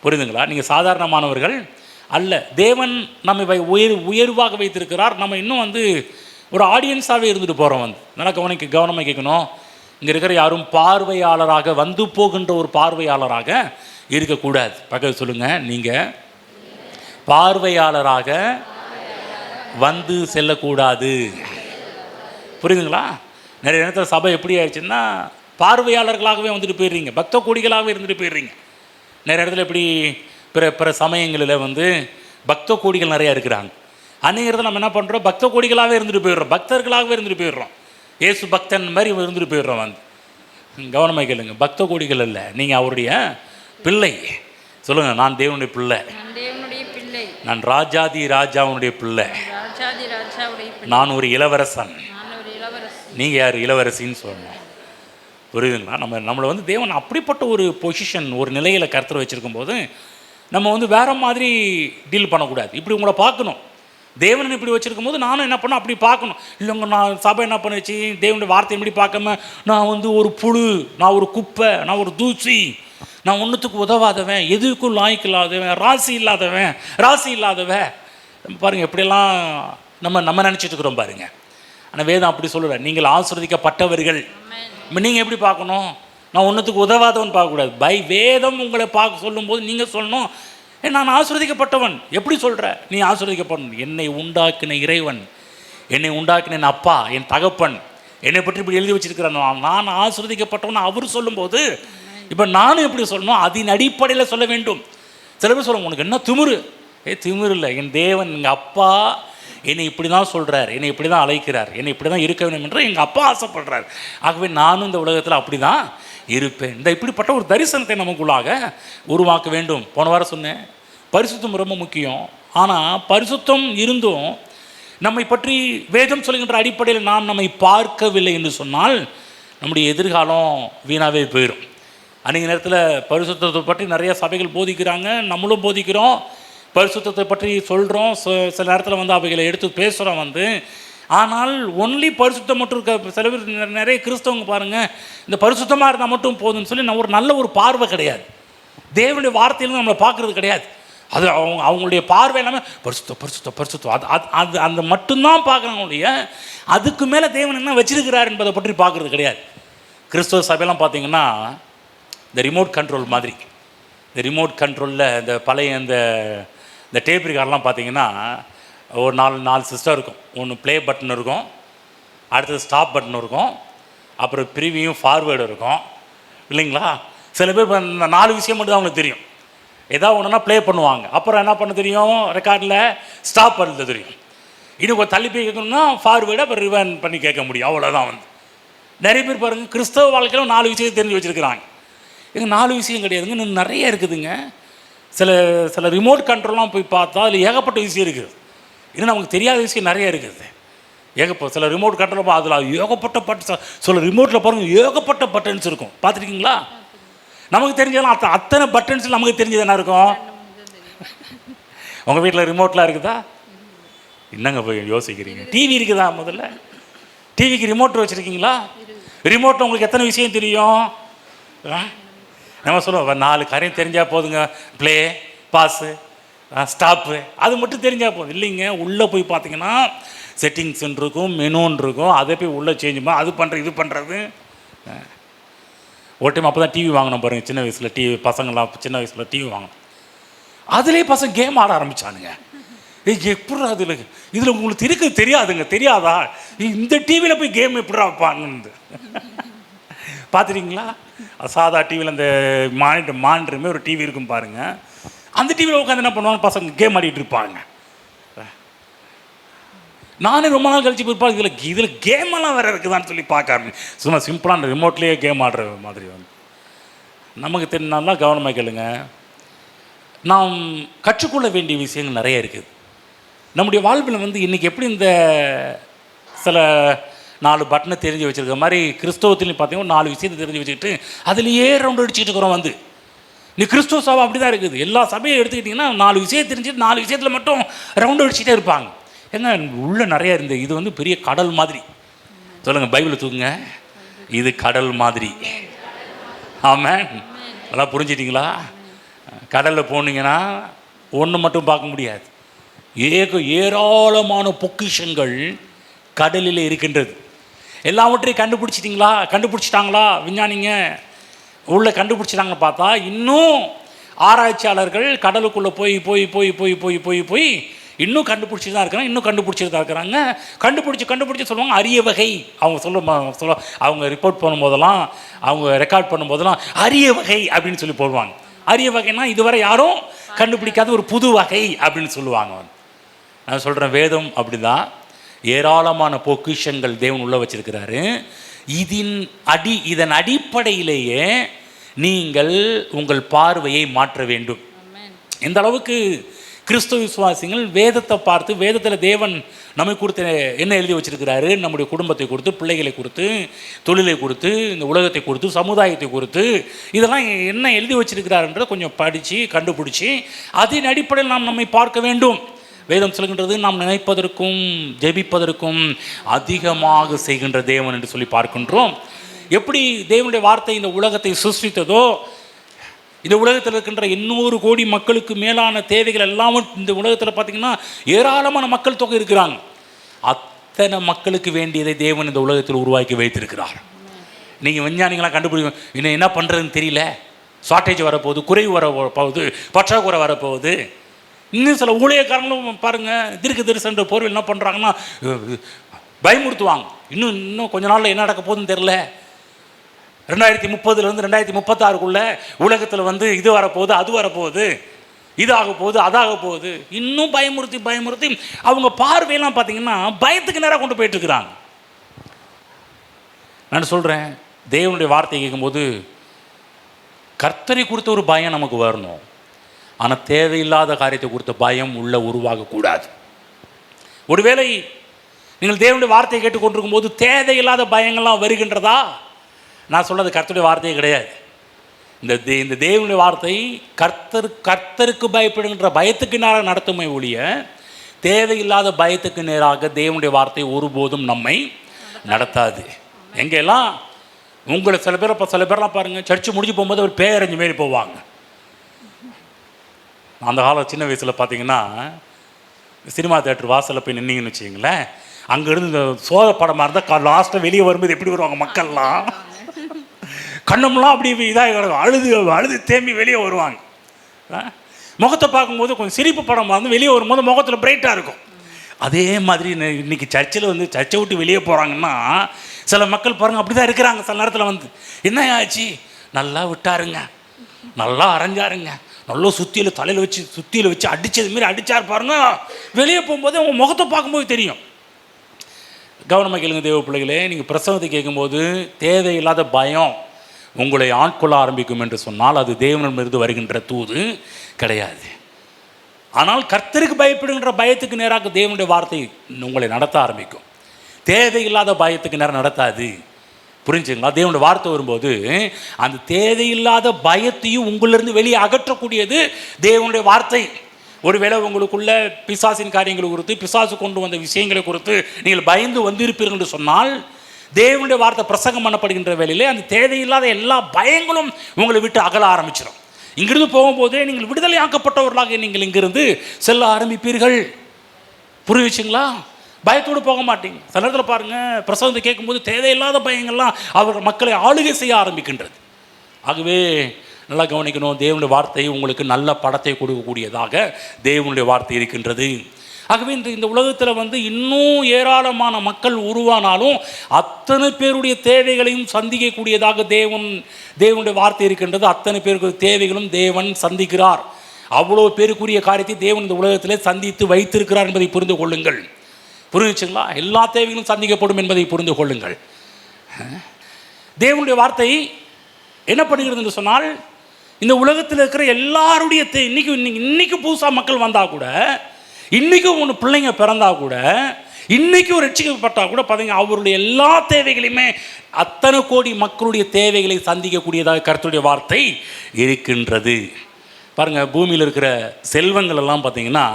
புரியுதுங்களா? நீங்கள் சாதாரணமானவர்கள் அல்ல. தேவன் நம்மை உயர்வாக வைத்திருக்கிறார். நம்ம இன்னும் ஒரு ஆடியன்ஸாகவே இருந்துட்டு போகிறோம். நல்லா கவனமாக கேட்கணும். இங்கே இருக்கிற யாரும் பார்வையாளராக வந்து போகின்ற ஒரு பார்வையாளராக இருக்கக்கூடாது. பக்கத்து சொல்லுங்கள், நீங்கள் பார்வையாளராக வந்து செல்லக்கூடாது. புரியுதுங்களா? நிறைய நேரத்தில் சபை எப்படி ஆயிடுச்சுன்னா பார்வையாளர்களாகவே வந்துட்டு போயிடுறீங்க, பக்த கோடிகளாகவே இருந்துட்டு போயிடுறீங்க. நிறைய இடத்துல எப்படி பிற சமயங்களில் பக்த கோடிகள் நிறையா இருக்கிறாங்க. அநேக இடத்துல நம்ம என்ன பண்ணுறோம், பக்த கோடிகளாகவே இருந்துட்டு போயிடுறோம், பக்தர்களாகவே இருந்துட்டு போயிடுறோம், ஏசு பக்தன் மாதிரி இருந்துட்டு போயிடுறோம். கவனமாக கேளுங்க, பக்த கோடிகள் அல்ல, நீங்கள் அவருடைய பிள்ளை. சொல்லுங்கள், நான் தேவனுடைய பிள்ளை, நான் ராஜாதி ராஜாவுடைய பிள்ளை, நான் ஒரு இளவரசன். நீங்கள் யார்? இளவரசின்னு சொல்லணும். புரியுதுங்களா? நம்மளை தேவன் அப்படிப்பட்ட ஒரு பொசிஷன், ஒரு நிலையில் கருத்தில் வச்சுருக்கும் போது நம்ம வேறு மாதிரி டீல் பண்ணக்கூடாது. இப்படி உங்களை பார்க்கணும். தேவன் இப்படி வச்சுருக்கும் போது நானும் என்ன பண்ணணும், அப்படி பார்க்கணும். இல்லைங்க, நான் சபை என்ன பண்ணிச்சு, தேவனுடைய வார்த்தை எப்படி பார்க்காம நான் ஒரு புழு, நான் ஒரு குப்பை, நான் ஒரு தூசி, நான் ஒன்றுத்துக்கு உதவாதவன், எதுக்கும் லாய்க்கு இல்லாதவன், ராசி இல்லாதவன். பாருங்கள், எப்படியெல்லாம் நம்ம நினச்சிட்டு இருக்கிறோம் பாருங்கள். ஆனால் வேதம் அப்படி சொல்லுவேன், நீங்கள் ஆசீர்வதிக்கப்பட்டவர்கள். நீங்கள் எப்படி பார்க்கணும், நான் ஒன்றுத்துக்கு உதவாதவன் பார்க்கக்கூடாது. வேதம் உங்களை பார்க்க சொல்லும்போது நீங்கள் சொல்லணும், நான் ஆசீர்வதிக்கப்பட்டவன். எப்படி சொல்கிற நீ ஆசீர்வதிக்கப்பட்டவன்? என்னை உண்டாக்கின இறைவன், என்னை உண்டாக்கின என் அப்பா, என் தகப்பன் என்னை பற்றி இப்படி எழுதி வச்சிருக்கிறேன், நான் ஆசீர்வதிக்கப்பட்டவன் அவர் சொல்லும்போது இப்போ நானும் எப்படி சொல்லணும், அதன் அடிப்படையில் சொல்ல வேண்டும். சில பேர் சொல்லுவோம், உனக்கு என்ன திமிரு? திமிரு இல்லை, என் தேவன், எங்கள் அப்பா என்னை இப்படி தான் சொல்கிறார், என்னை இப்படி தான் அழைக்கிறார், என்னை இப்படி தான் இருக்க வேண்டும் என்று எங்கள் அப்பா ஆசைப்படுறார். ஆகவே நானும் இந்த உலகத்தில் அப்படி தான் இருப்பேன். இந்த இப்படிப்பட்ட ஒரு தரிசனத்தை நமக்குள்ளாக உருவாக்க வேண்டும். போன வாரம் சொன்னேன், பரிசுத்தம் ரொம்ப முக்கியம். ஆனால் பரிசுத்தம் இருந்தும் நம்மை பற்றி வேதம் சொல்கின்ற அடிப்படையில் நாம் நம்மை பார்க்கவில்லை என்று சொன்னால் நம்முடைய எதிர்காலம் வீணாகவே போயிடும். அன்றைய நேரத்தில் பரிசுத்தத்தை பற்றி நிறைய சபைகள் போதிக்கிறாங்க, நம்மளும் போதிக்கிறோம், பரிசுத்தத்தை பற்றி சொல்கிறோம், சில நேரத்தில் அவைகளை எடுத்து பேசுகிறோம். ஆனால் ஒன்லி பரிசுத்தம் மட்டும் இருக்க சில பேர், நிறைய கிறிஸ்தவங்க பாருங்கள், இந்த பரிசுத்தமாக இருந்தால் மட்டும் போதும்னு சொல்லி ஒரு நல்ல ஒரு பார்வை கிடையாது. தேவனுடைய வார்த்தையிலும் நம்மளை பார்க்குறது கிடையாது. அது அவங்களுடைய பார்வை எல்லாமே பரிசுத்தம் அது அது அது அந்த மட்டும்தான் பார்க்குறாங்க ஒழிய அதுக்கு மேலே தேவன் என்ன வச்சிருக்கிறார் என்பதை பற்றி பார்க்குறது கிடையாது. கிறிஸ்தவ சபையெல்லாம் பார்த்தீங்கன்னா இந்த ரிமோட் கண்ட்ரோல் மாதிரி, இந்த ரிமோட் கண்ட்ரோலில் இந்த பழைய இந்த டேப் ரிகார்டெலாம் பார்த்தீங்கன்னா ஒரு நாலு சிஸ்டம் இருக்கும். ஒன்று ப்ளே பட்டன் இருக்கும், அடுத்தது ஸ்டாப் பட்டன் இருக்கும், அப்புறம் ப்ரீவியும் ஃபார்வேர்டு இருக்கும் இல்லைங்களா. சில பேர் இந்த 4 விஷயம் மட்டும் தான் அவங்களுக்கு தெரியும். ஏதாவது ஒன்றுனா ப்ளே பண்ணுவாங்க, அப்புறம் என்ன பண்ண தெரியும், ரெக்கார்டில் ஸ்டாப் பண்ண தெரியும். இன்னும் கொஞ்சம் தள்ளி போய் கேட்கணும்னா ஃபார்வேர்டு அப்புறம் ரிவன் பண்ணி கேட்க முடியும். அவ்வளோதான். நிறைய பேர் பாருங்கள் கிறிஸ்தவ வாழ்க்கையில் 4 விஷயம் தெரிஞ்சு வச்சுருக்கிறாங்க. எங்க 4 விஷயம் கிடையாதுங்க, இன்னும் நிறைய இருக்குதுங்க. சில ரிமோட் கண்ட்ரோல்லாம் போய் பார்த்தா அதில் ஏகப்பட்ட விஷயம் இருக்குது. இன்னும் நமக்கு தெரியாத விஷயம் நிறைய இருக்குது. சில ரிமோட் கண்ட்ரோல் அதில் ஏகப்பட்ட சில ரிமோட்டில் பாருங்கள் ஏகப்பட்ட பட்டன்ஸ் இருக்கும். பார்த்துருக்கீங்களா? நமக்கு தெரிஞ்சாலும் அத்தனை பட்டன்ஸ் நமக்கு தெரிஞ்சது என்ன இருக்கும்? உங்கள் வீட்டில் ரிமோட்லாம் இருக்குதா? என்னங்க போய் யோசிக்கிறீங்க? டிவி இருக்குதா? முதல்ல டிவிக்கு ரிமோட் வச்சுருக்கீங்களா? ரிமோட்டில் உங்களுக்கு எத்தனை விஷயம் தெரியும்? நம்ம சொல்லுவோம் 4 காரியம் தெரிஞ்சால் போதுங்க, ப்ளே, பாஸு, ஸ்டாப்பு, அது மட்டும் தெரிஞ்சால் போதும். இல்லைங்க, உள்ளே போய் பார்த்தீங்கன்னா செட்டிங்ஸ்ன்னு இருக்கும், மெனுன்னு இருக்கும். அதை போய் உள்ளே சேஞ்ச் பண்ண அது பண்ணுறது இது பண்ணுறது. ஒரு டைம் அப்போ தான் டிவி வாங்கினோம் பாருங்கள், சின்ன வயசில் டிவி பசங்களாம் சின்ன வயசில் டிவி வாங்கினோம். அதுலேயே பசங்க கேம் ஆட ஆரம்பித்தானுங்க. எப்படி இதில் உங்களுக்கு தெரியாதுங்க, தெரியாதா இந்த டிவியில் போய் கேம் எப்படி வைப்பாங்கன்னு பார்த்துருக்கீங்களா? சாதா டிவியில் அந்த மானிட்டருமே ஒரு டிவி இருக்கும் பாருங்கள், அந்த டிவியில் உட்காந்து என்ன பண்ணுவாங்க, பசங்க கேம் ஆடிட்டு இருப்பாங்க. நானே ரொம்ப நாள் கழிச்சு போயிருப்பாங்க, இதில் கேமெல்லாம் வேறு இருக்குதான்னு சொல்லி பார்க்க ஆரம்பிச்சு. சும்மா சிம்பிளான ரிமோட்லேயே கேம் ஆடுற மாதிரி நமக்கு தெரிஞ்சால கவனமாக கேளுங்க. நாம் கற்றுக்கொள்ள வேண்டிய விஷயங்கள் நிறைய இருக்குது நம்முடைய வாழ்வில். இன்றைக்கி எப்படி இந்த சில 4 பட்டனை தெரிஞ்சு வச்சுருக்க மாதிரி கிறிஸ்தவத்துலையும் பார்த்தீங்கன்னா 4 விஷயத்தை தெரிஞ்சு வச்சுக்கிட்டு அதுலேயே ரவுண்ட் அடிச்சுட்டு இருக்கிறோம். நீ கிறிஸ்துவ சபை அப்படி தான் இருக்குது. எல்லா சபையும் எடுத்துக்கிட்டிங்கன்னா 4 விஷயம் தெரிஞ்சுட்டு 4 விஷயத்தில் மட்டும் ரவுண்ட் அடிச்சுட்டே இருப்பாங்க. ஏங்க உள்ளே நிறையா இருந்தது. இது பெரிய கடல் மாதிரி. சொல்லுங்கள், பைபிளை தூக்குங்க, இது கடல் மாதிரி. ஆமாம், நல்லா புரிஞ்சிட்டிங்களா? கடலில் போனீங்கன்னா ஒன்று மட்டும் பார்க்க முடியாது, ஏராளமான பொக்கிஷங்கள் கடலில் இருக்கின்றது. எல்லாவற்றையும் கண்டுபிடிச்சிட்டாங்களா விஞ்ஞானிங்க? உள்ளே கண்டுபிடிச்சிட்டாங்க பார்த்தா இன்னும் ஆராய்ச்சியாளர்கள் கடலுக்குள்ளே போய் போய் போய் போய் போய் போய் போய் இன்னும் கண்டுபிடிச்சி தான் இருக்கிறாங்க. கண்டுபிடிச்சி சொல்லுவாங்க அரிய வகை. அவங்க அவங்க ரிப்போர்ட் பண்ணும்போதெல்லாம், அவங்க ரெக்கார்ட் பண்ணும்போதெல்லாம் அரிய வகை அப்படின்னு சொல்லி போடுவாங்க. அரிய வகைன்னா இதுவரை யாரும் கண்டுபிடிக்காத ஒரு புது வகை அப்படின்னு சொல்லுவாங்க. நான் சொல்கிறேன், வேதம் அப்படி தான் ஏராளமான பொக்கிஷங்கள் தேவன் உள்ளே வச்சிருக்கிறாரு. இதன் அடிப்படையிலேயே நீங்கள் உங்கள் பார்வையை மாற்ற வேண்டும். இந்த அளவுக்கு கிறிஸ்தவ விசுவாசிகள் வேதத்தை பார்த்து, வேதத்தில் தேவன் நமக்கு கொடுத்து என்ன எழுதி வச்சிருக்கிறாரு, நம்முடைய குடும்பத்தை கொடுத்து, பிள்ளைகளை கொடுத்து, தொழிலை கொடுத்து, இந்த உலகத்தை கொடுத்து, சமுதாயத்தை கொடுத்து, இதெல்லாம் என்ன எழுதி வச்சிருக்கிறாருன்றதை கொஞ்சம் படித்து கண்டுபிடிச்சி அதன் அடிப்படையில் நாம் நம்மை பார்க்க வேண்டும். வேதம் சொல்கின்றது நாம் நினைப்பதற்கும் ஜெபிப்பதற்கும் அதிகமாக செய்கின்ற தேவன் என்று சொல்லி பார்க்கின்றோம். எப்படி தேவனுடைய வார்த்தை இந்த உலகத்தை சிருஷ்டித்ததோ, இந்த உலகத்தில் இருக்கின்ற 800 கோடி மக்களுக்கு மேலான தேவைகள் எல்லாமும் இந்த உலகத்தில் பார்த்திங்கன்னா ஏராளமான மக்கள் தொகை இருக்கிறாங்க. அத்தனை மக்களுக்கு வேண்டியதை தேவன் இந்த உலகத்தில் உருவாக்கி வைத்திருக்கிறார். நீங்கள் விஞ்ஞானிகளாம் கண்டுபிடிக்கும், இன்னும் என்ன பண்ணுறதுன்னு தெரியல, ஷார்ட்டேஜ் வரப்போகுது, குறைவு வரப்போகுது, பற்றாக்குறை வரப்போகுது. இன்னும் சில ஊழியக்காரங்களும் பாருங்கள், தீர்க்கதரிசன போர்வில் என்ன பண்ணுறாங்கன்னா பயமுறுத்துவாங்க. இன்னும் கொஞ்ச நாளில் என்ன நடக்க போகுதுன்னு தெரில, 2030 2036 உலகத்தில் இது வரப்போகுது, அது வரப்போகுது, இது ஆக போகுது, அதாக போகுது. இன்னும் பயமுறுத்தி அவங்க பார்வையெல்லாம் பார்த்தீங்கன்னா பயத்துக்கு நேராக கொண்டு போயிட்டுருக்குறாங்க. நான் சொல்கிறேன், தேவனுடைய வார்த்தையை கேட்கும்போது கர்த்தரை கொடுத்த ஒரு பயம் நமக்கு வரணும். ஆனால் தேவையில்லாத காரியத்தை கொடுத்த பயம் உள்ள உருவாகக்கூடாது. ஒருவேளை நீங்கள் தேவனுடைய வார்த்தையை கேட்டுக்கொண்டிருக்கும் போது தேவையில்லாத பயங்கள்லாம் வருகின்றதா? நான் சொல்கிறது கர்த்தருடைய வார்த்தையே கிடையாது. இந்த தேவனுடைய வார்த்தை கர்த்தருக்கு பயப்படுகின்ற பயத்துக்கு நேராக நடத்துமை ஒழிய தேவையில்லாத பயத்துக்கு நேராக தேவனுடைய வார்த்தை ஒருபோதும் நம்மை நடத்தாது. எங்கெல்லாம் உங்களை சில பேர்லாம் பாருங்கள், சர்ச்சு முடிஞ்சு போகும்போது ஒரு பேரஞ்சு மாரி போவாங்க. அந்த காலம் சின்ன வயசில் பார்த்தீங்கன்னா சினிமா தேட்டர் வாசலில் போய் நின்னீங்கன்னு வச்சிங்களேன், அங்கேருந்து இந்த சோக படமாக இருந்தால் லாஸ்ட்டாக வெளியே வரும்போது எப்படி வருவாங்க மக்கள்லாம், கண்ணமெல்லாம் அப்படி இதாக கிடக்கும், அழுது அழுது தேம்பி வெளியே வருவாங்க. முகத்தை பார்க்கும்போது கொஞ்சம் சிரிப்பு படமாக இருந்து வெளியே வரும்போது முகத்தில் பிரைட்டாக இருக்கும். அதே மாதிரி இன்றைக்கி சர்ச்சில் வந்து சர்ச்சை விட்டு வெளியே போகிறாங்கன்னா சில மக்கள் பாருங்கள் அப்படி தான் இருக்கிறாங்க. சில நேரத்தில் வந்து என்ன ஆச்சு, நல்லா விட்டாருங்க, நல்லா அரைஞ்சாருங்க, நல்லா சுத்தியில் தலையில் வச்சு அடித்தது மாரி அடித்தார் பாருங்க, வெளியே போகும்போது அவங்க முகத்தை பார்க்கும்போது தெரியும். கவனமாக கேளுங்க தேவ பிள்ளைகளே, நீங்கள் பிரசவத்தை கேட்கும்போது தேவையில்லாத பயம் உங்களை ஆட்கொள்ள ஆரம்பிக்கும் என்று சொன்னால் அது தேவனிடமிருந்து வருகின்ற தூது கிடையாது. ஆனால் கர்த்தருக்கு பயப்படுகின்ற பயத்துக்கு நேராக தேவனுடைய வார்த்தை உங்களை நடத்த ஆரம்பிக்கும். தேவையில்லாத பயத்துக்கு நேரம் நடத்தாது. புரிஞ்சுங்களா? தேவனுடைய வார்த்தை வரும்போது அந்த தேவையில்லாத பயத்தையும் உங்களிலிருந்து வெளியே அகற்றக்கூடியது தேவனுடைய வார்த்தை. ஒருவேளை உங்களுக்குள்ள பிசாசின் காரியங்களை குறித்து, பிசாசு கொண்டு வந்த விஷயங்களை குறித்து நீங்கள் பயந்து வந்திருப்பீர்கள் என்று சொன்னால் தேவனுடைய வார்த்தை பிரசங்கம் பண்ணப்படுகின்ற வேளையிலே அந்த தேவையில்லாத எல்லா பயங்களும் உங்களை விட்டு அகல ஆரம்பிச்சிடும். இங்கிருந்து போகும்போதே நீங்கள் விடுதலை ஆக்கப்பட்டவர்களாக நீங்கள் இங்கிருந்து செல்ல ஆரம்பிப்பீர்கள். புரிஞ்சுங்களா? பயத்தோடு போக மாட்டீங்க. சில நேரத்தில் பாருங்கள், பிரசவத்தை கேட்கும்போது தேவையில்லாத பயங்கள்லாம் அவர்கள் மக்களை ஆளுகை செய்ய ஆரம்பிக்கின்றது. ஆகவே நல்லா கவனிக்கணும், தேவனுடைய வார்த்தை உங்களுக்கு நல்ல படத்தை கொடுக்கக்கூடியதாக தேவனுடைய வார்த்தை இருக்கின்றது. ஆகவே இந்த உலகத்தில் வந்து இன்னும் ஏராளமான மக்கள் உருவானாலும் அத்தனை பேருடைய தேவைகளையும் சந்திக்கக்கூடியதாக தேவனுடைய வார்த்தை இருக்கின்றது. அத்தனை பேருக்கு தேவைகளும் தேவன் சந்திக்கிறார். அவ்வளோ பேருக்குரிய காரியத்தை தேவன் இந்த உலகத்திலே சந்தித்து வைத்திருக்கிறார் என்பதை புரிந்து கொள்ளுங்கள். புரிஞ்சுங்களா? எல்லா தேவைகளும் சந்திக்கப்படும் என்பதை புரிந்து கொள்ளுங்கள். தேவனுடைய வார்த்தை என்ன பண்ணுகிறது என்று சொன்னால், இந்த உலகத்தில் இருக்கிற எல்லாருடைய இன்னைக்கு புதுசாக மக்கள் வந்தால் கூட, இன்றைக்கும் ஒன்று பிள்ளைங்க பிறந்தா கூட, இன்றைக்கும் ரட்சிக்கப்பட்டால் கூட பார்த்தீங்கன்னா அவருடைய எல்லா தேவைகளையுமே அத்தனை கோடி மக்களுடைய தேவைகளை சந்திக்கக்கூடியதாக கர்த்தருடைய வார்த்தை இருக்கின்றது. பாருங்கள், பூமியில் இருக்கிற செல்வங்கள் எல்லாம் பார்த்தீங்கன்னா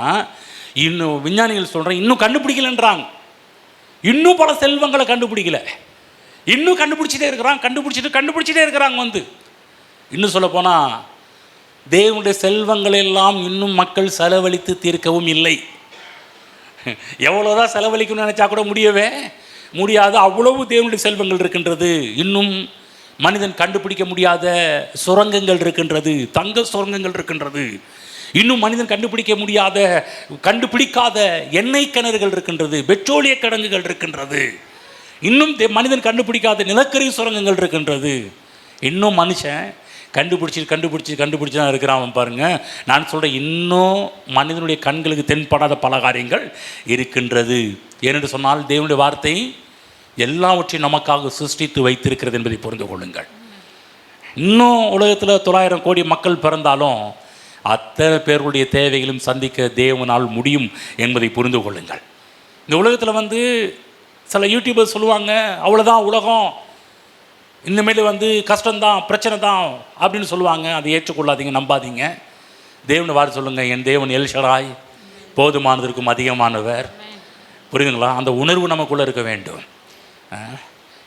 இன்னும் விஞ்ஞானிகள் சொல்கிறேன் இன்னும் கண்டுபிடிக்கலன்றாங்க. இன்னும் பல செல்வங்களை கண்டுபிடிக்கல, இன்னும் கண்டுபிடிச்சிட்டே இருக்கிறாங்க. வந்து இன்னும் சொல்லப்போனால் தேவனுடைய செல்வங்கள் எல்லாம் இன்னும் மக்கள் செலவழித்து தீர்க்கவும் இல்லை. எவ்வளோதான் செலவழிக்கணும்னு நினச்சா கூட முடியவே முடியாது. அவ்வளவு தேவனுடைய செல்வங்கள் இருக்கின்றது. இன்னும் மனிதன் கண்டுபிடிக்க முடியாத சுரங்கங்கள் இருக்கின்றது, தங்க சுரங்கங்கள் இருக்கின்றது. இன்னும் மனிதன் கண்டுபிடிக்காத எண்ணெய் கிணறுகள் இருக்கின்றது, பெட்ரோலிய கிடங்குகள் இருக்கின்றது. இன்னும் மனிதன் கண்டுபிடிக்காத நிலக்கரி சுரங்கங்கள் இருக்கின்றது. இன்னும் மனுஷன் கண்டுபிடிச்சி தான் இருக்கிறான் பாருங்கள். நான் சொல்கிறேன், இன்னும் மனிதனுடைய கண்களுக்கு தென்படாத பல காரியங்கள் இருக்கின்றது. ஏனென்று சொன்னால் தேவனுடைய வார்த்தை எல்லாவற்றையும் நமக்காக சிருஷ்டித்து வைத்திருக்கிறது என்பதை புரிந்து கொள்ளுங்கள். இன்னும் உலகத்தில் 900 கோடி மக்கள் பிறந்தாலும் அத்தனை பேருடைய தேவைகளும் சந்திக்க தேவனால் முடியும் என்பதை புரிந்து கொள்ளுங்கள். இந்த உலகத்தில் வந்து சில யூடியூபர்ஸ் சொல்லுவாங்க, அவ்வளோதான் உலகம், இனிமேல் வந்து கஷ்டம்தான், பிரச்சனை தான் அப்படின்னு சொல்லுவாங்க. அதை ஏற்றுக்கொள்ளாதீங்க, நம்பாதீங்க. தேவனை வார்த்தை சொல்லுங்கள், என் தேவன் எல் ஷடாய், போதுமானதற்கும் அதிகமானவர். புரியுதுங்களா? அந்த உணர்வு நமக்குள்ளே இருக்க வேண்டும்.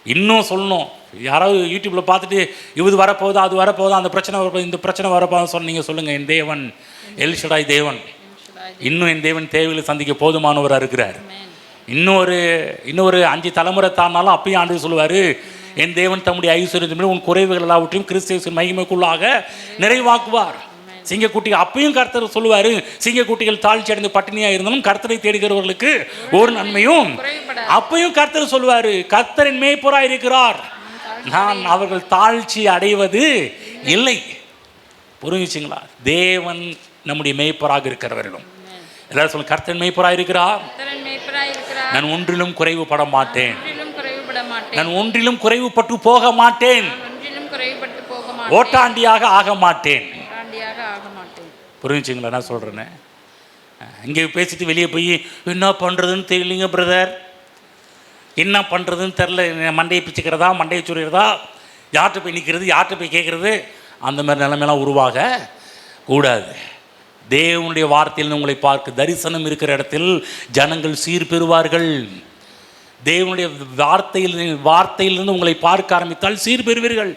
இன்னும் சொல்லணும், யாராவது யூடியூப்பில் பார்த்துட்டு இது வரப்போகுது அது வரப்போகுது அந்த பிரச்சனை வரப்போகுது இந்த பிரச்சனை வரப்போகுது சொன்னீங்க, சொல்லுங்கள், என் தேவன் எல் ஷடாய் தேவன், இன்னும் என் தேவன் தேவைகளை சந்திக்க போதுமானவராக இருக்கிறார். இன்னொரு 5 தலைமுறை தாண்டாலும் அப்பயும் ஆண்டு சொல்லுவார், என் தேவன் தம்முடைய ஐஸ்வர்யத்தின் உன் குறைவுகள் எல்லாவற்றையும் கிறிஸ்துவின் மகிமைக்குள்ளாக நிறைவாக்குவார். சிங்கக்குட்டி அப்பயும் கர்த்தர் சொல்லுவார், சிங்கக்குட்டிகள் தாழ்ச்சி அடைந்து பட்டினியாக இருந்தாலும் கர்த்தரை தேடுகிறவர்களுக்கு ஒரு நன்மையும். அப்பயும் கர்த்தர் சொல்லுவார், கர்த்தரின் மேய்ப்பராக இருக்கிறார், நான் அவர்கள் தாழ்ச்சி அடைவது இல்லை. புரிஞ்சுச்சிங்களா? தேவன் நம்முடைய மேய்ப்பராக இருக்கிறவர்களும் எல்லாரும் சொல்லுங்க, கர்த்தரின் மேய்ப்பராக இருக்கிறார், நான் ஒன்றிலும் குறைவுபட மாட்டேன், நான் ஒன்றிலும் குறைவுபட்டு போக மாட்டேன், ஓட்டாண்டியாக ஆக மாட்டேன். புரிஞ்சுங்களா நான் சொல்கிறேன்னு? இங்கே பேசிட்டு வெளியே போய் என்ன பண்ணுறதுன்னு தெரியலிங்க பிரதர், என்ன பண்ணுறதுன்னு தெரில, மண்டையை பிச்சுக்கிறதா மண்டையை சுடுறதா, யார்கிட்ட போய் நிற்கிறது யார்கிட்ட போய் கேட்குறது, அந்த மாதிரி நிலைமையெல்லாம் உருவாக கூடாது. தேவனுடைய வார்த்தையில் உங்களை பார்க்க தரிசனம் இருக்கிற இடத்தில் ஜனங்கள் சீர் பெறுவார்கள். தேவனுடைய வார்த்தையிலிருந்து உங்களை பார்க்க ஆரம்பித்தால் சீர் பெறுவீர்கள்.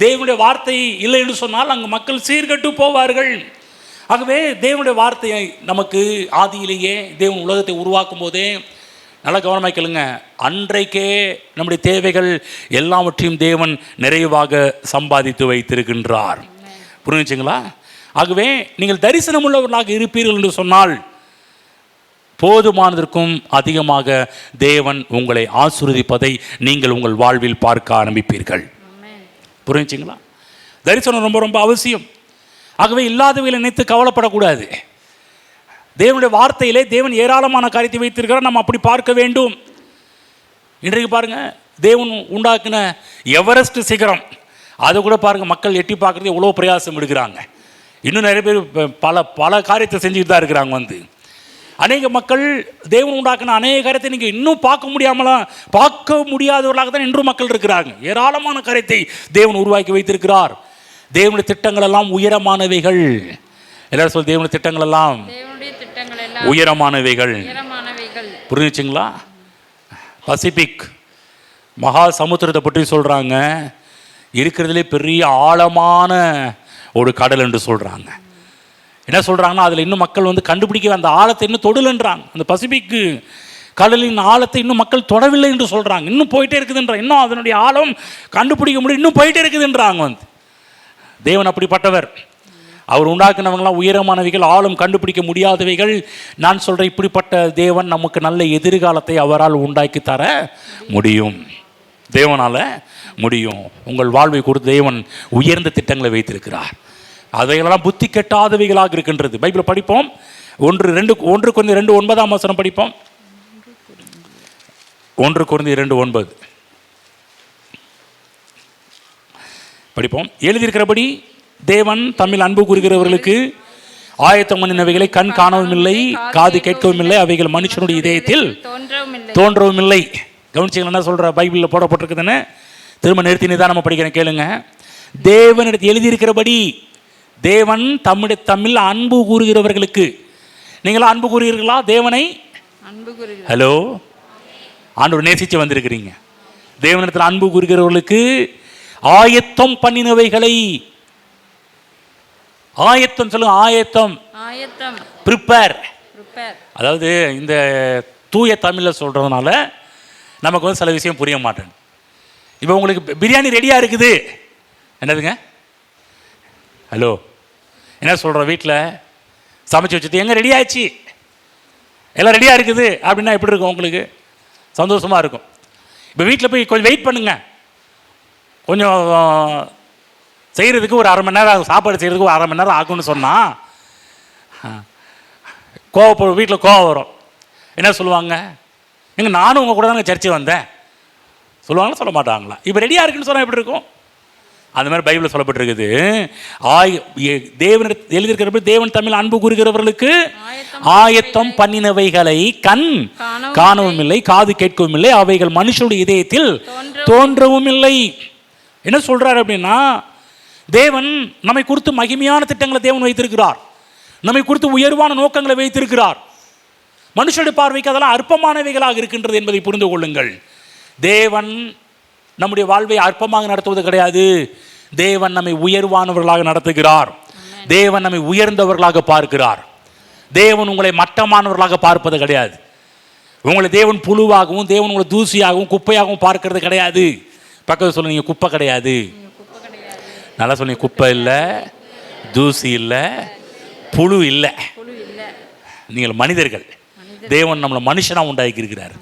தேவனுடைய வார்த்தை இல்லை என்று சொன்னால் அங்கு மக்கள் சீர்கட்டு போவார்கள். ஆகவே தேவனுடைய வார்த்தையை நமக்கு ஆதியிலேயே தேவன் உலகத்தை உருவாக்கும் போதே நல்லா கவனமாக கேளுங்க, அன்றைக்கே நம்முடைய தேவைகள் எல்லாவற்றையும் தேவன் நிறைவாக சம்பாதித்து வைத்திருக்கின்றார். புரிஞ்சுங்களா? ஆகவே நீங்கள் தரிசனம் உள்ளவர்களாக இருப்பீர்கள் என்று சொன்னால் போதுமானதற்கும் அதிகமாக தேவன் உங்களை ஆசீர்வதிப்பதை நீங்கள் உங்கள் வாழ்வில் பார்க்க ஆரம்பிப்பீர்கள். புரிஞ்சுங்களா? தரிசனம் ரொம்ப ரொம்ப அவசியம். ஆகவே இல்லாதவைகளை நினைத்து கவலைப்படக்கூடாது. தேவனுடைய வார்த்தையிலே தேவன் ஏராளமான காரியத்தை வைத்திருக்கிறார், நம்ம அப்படி பார்க்க வேண்டும். இன்றைக்கு பாருங்க, தேவன் உண்டாக்கின எவரெஸ்ட் சிகரம் அதை கூட பாருங்க, மக்கள் எட்டி பார்க்கறது எவ்வளோ பிரயாசம் எடுக்கிறாங்க. இன்னும் நிறைய பேர் பல பல காரியத்தை செஞ்சுட்டு தான் இருக்கிறாங்க. அநேக மக்கள் தேவன் உண்டாக்கின அநேக காரியத்தை நீங்கள் இன்னும் பார்க்க முடியாதவர்களாக தான் இன்றும் மக்கள் இருக்கிறாங்க. ஏராளமான காரியத்தை தேவன் உருவாக்கி வைத்திருக்கிறார். தேவனுடைய திட்டங்கள் எல்லாம் உயரமானவைகள். எல்லாரும் சொல்லி, தேவனுடைய திட்டங்கள் எல்லாம் உயரமானவைகள். புரிஞ்சுச்சுங்களா? பசிபிக் மகா சமுத்திரத்தை பற்றி சொல்கிறாங்க, இருக்கிறதுலே பெரிய ஆழமான ஒரு கடல் என்று சொல்கிறாங்க. என்ன சொல்கிறாங்கன்னா, அதில் இன்னும் மக்கள் கண்டுபிடிக்க அந்த ஆழத்தை இன்னும் தொடலன்றாங்க. அந்த பசிபிக்கு கடலின் ஆழத்தை இன்னும் மக்கள் தொடவில்லை என்று சொல்கிறாங்க. இன்னும் போயிட்டே இருக்குதுன்றாங்க. இன்னும் அதனுடைய ஆழம் கண்டுபிடிக்க முடியும், இன்னும் போயிட்டே இருக்குதுன்றாங்க. தேவன் அப்படிப்பட்டவர். அவர் உண்டாக்குனவங்களாம் உயரமானவைகள், ஆழம் கண்டுபிடிக்க முடியாதவைகள். நான் சொல்கிறேன், இப்படிப்பட்ட தேவன் நமக்கு நல்ல எதிர்காலத்தை அவரால் உண்டாக்கி தர முடியும். தேவனால் முடியும். உங்கள் வாழ்வை கொடுத்து தேவன் உயர்ந்த திட்டங்களை வைத்திருக்கிறார். அவைகளெல்லாம் புத்தி கெட்டாதவைகளாக இருக்கின்றது. பைபிளை படிப்போம். 1 Corinthians 2:9 படிப்போம். 1 Corinthians 2:9 படிப்போம். எழுதியிருக்கிறபடி தேவன் தம்மில் அன்பு கூறுகிறவர்களுக்கு ஆயத்தம் பண்ணினவைகளை கண் காணவும் இல்லை, காது கேட்கவும் இல்லை, அவைகள் மனுஷனுடைய இதயத்தில் தோன்றவும் இல்லை. கவனிச்சிங்களா என்ன சொல்கிற? பைபிளில் போடப்பட்டிருக்குதுன்னு திரும்ப நிறுத்தி நிதானமாக படிக்கிறேன், கேளுங்க. தேவனிடத்தில் எழுதியிருக்கிறபடி தேவன் தம்மில் அன்பு கூறுகிறவர்களுக்கு. நீங்களா அன்பு கூறுகிறீர்களா தேவனை? ஹலோ, ஆண்டவர் நேசித்து வந்திருக்கிறீங்க. தேவனிடத்தில் அன்பு கூறுகிறவர்களுக்கு ஆயத்தம் பண்ணினவைகளை, ஆயத்தம் சொல்லுங்க, ஆயத்தம், ப்ரிப்பேர். அதாவது இந்த தூய தமிழில் சொல்கிறதுனால நமக்கு சில விஷயம் புரிய மாட்டேன். இப்போ உங்களுக்கு பிரியாணி ரெடியாக இருக்குது, என்னதுங்க? ஹலோ, என்ன சொல்கிறோம்? வீட்டில் சமைச்சு வச்சுட்டு எங்கே ரெடி ஆச்சு, எல்லாம் ரெடியாக இருக்குது அப்படின்னா எப்படி இருக்கும்? உங்களுக்கு சந்தோஷமாக இருக்கும். இப்போ வீட்டில் போய் கொஞ்சம் வெயிட் பண்ணுங்க, கொஞ்சம் செய்கிறதுக்கு ஒரு 1/2 மணி நேரம் ஆகும், சாப்பாடு செய்கிறதுக்கு ஒரு 1/2 மணி நேரம் ஆகும்னு சொன்னால் வீட்டில் கோவம் வரும். என்ன சொல்லுவாங்க? எங்க நானும் உங்கள் கூட தானே சர்ச்சை வந்தேன் சொல்லுவாங்களா, சொல்ல மாட்டாங்களா? இப்போ ரெடியாக இருக்குன்னு சொன்னால் எப்படி இருக்கும்? அந்த மாதிரி பைபிளில் சொல்லப்பட்டிருக்குது. தேவன் எழுதியிருக்கிறப்ப தேவன் தமிழ் அன்பு கூறுகிறவர்களுக்கு ஆயத்தம் பண்ணினவைகளை கண் காணவும் இல்லை, காது கேட்கவும் இல்லை, அவைகள் மனுஷனுடைய இதயத்தில் தோன்றவும் இல்லை. என்ன சொல்றாரு அப்படின்னா, தேவன் நம்மை குறித்து மகிமையான திட்டங்களை தேவன் வைத்திருக்கிறார், நம்மை குறித்து உயர்வான நோக்கங்களை வைத்திருக்கிறார். மனுஷனுடைய பார்வைக்கு அதெல்லாம் அற்பமானவைகளாக இருக்கின்றது என்பதை புரிந்து கொள்ளுங்கள். தேவன் நம்முடைய வாழ்வை அற்பமாக நடத்துவது கிடையாது. தேவன் நம்மை உயர்வானவர்களாக நடத்துகிறார். தேவன் நம்மை உயர்ந்தவர்களாக பார்க்கிறார். தேவன் உங்களை மட்டமானவர்களாக பார்ப்பது கிடையாது. உங்களை தேவன் புழுவாகவும் தேவன் உங்களை தூசியாகவும் குப்பையாகவும் பார்க்கறது கிடையாது. பக்கத்தில் சொல்லுங்க, குப்பை கிடையாது. நல்லா சொல்லுங்க, குப்பை இல்லை, தூசி இல்லை, புழு இல்லை. நீங்கள் மனிதர்கள். தேவன் நம்மளை மனுஷனாக உண்டாக்கி இருக்கிறார்,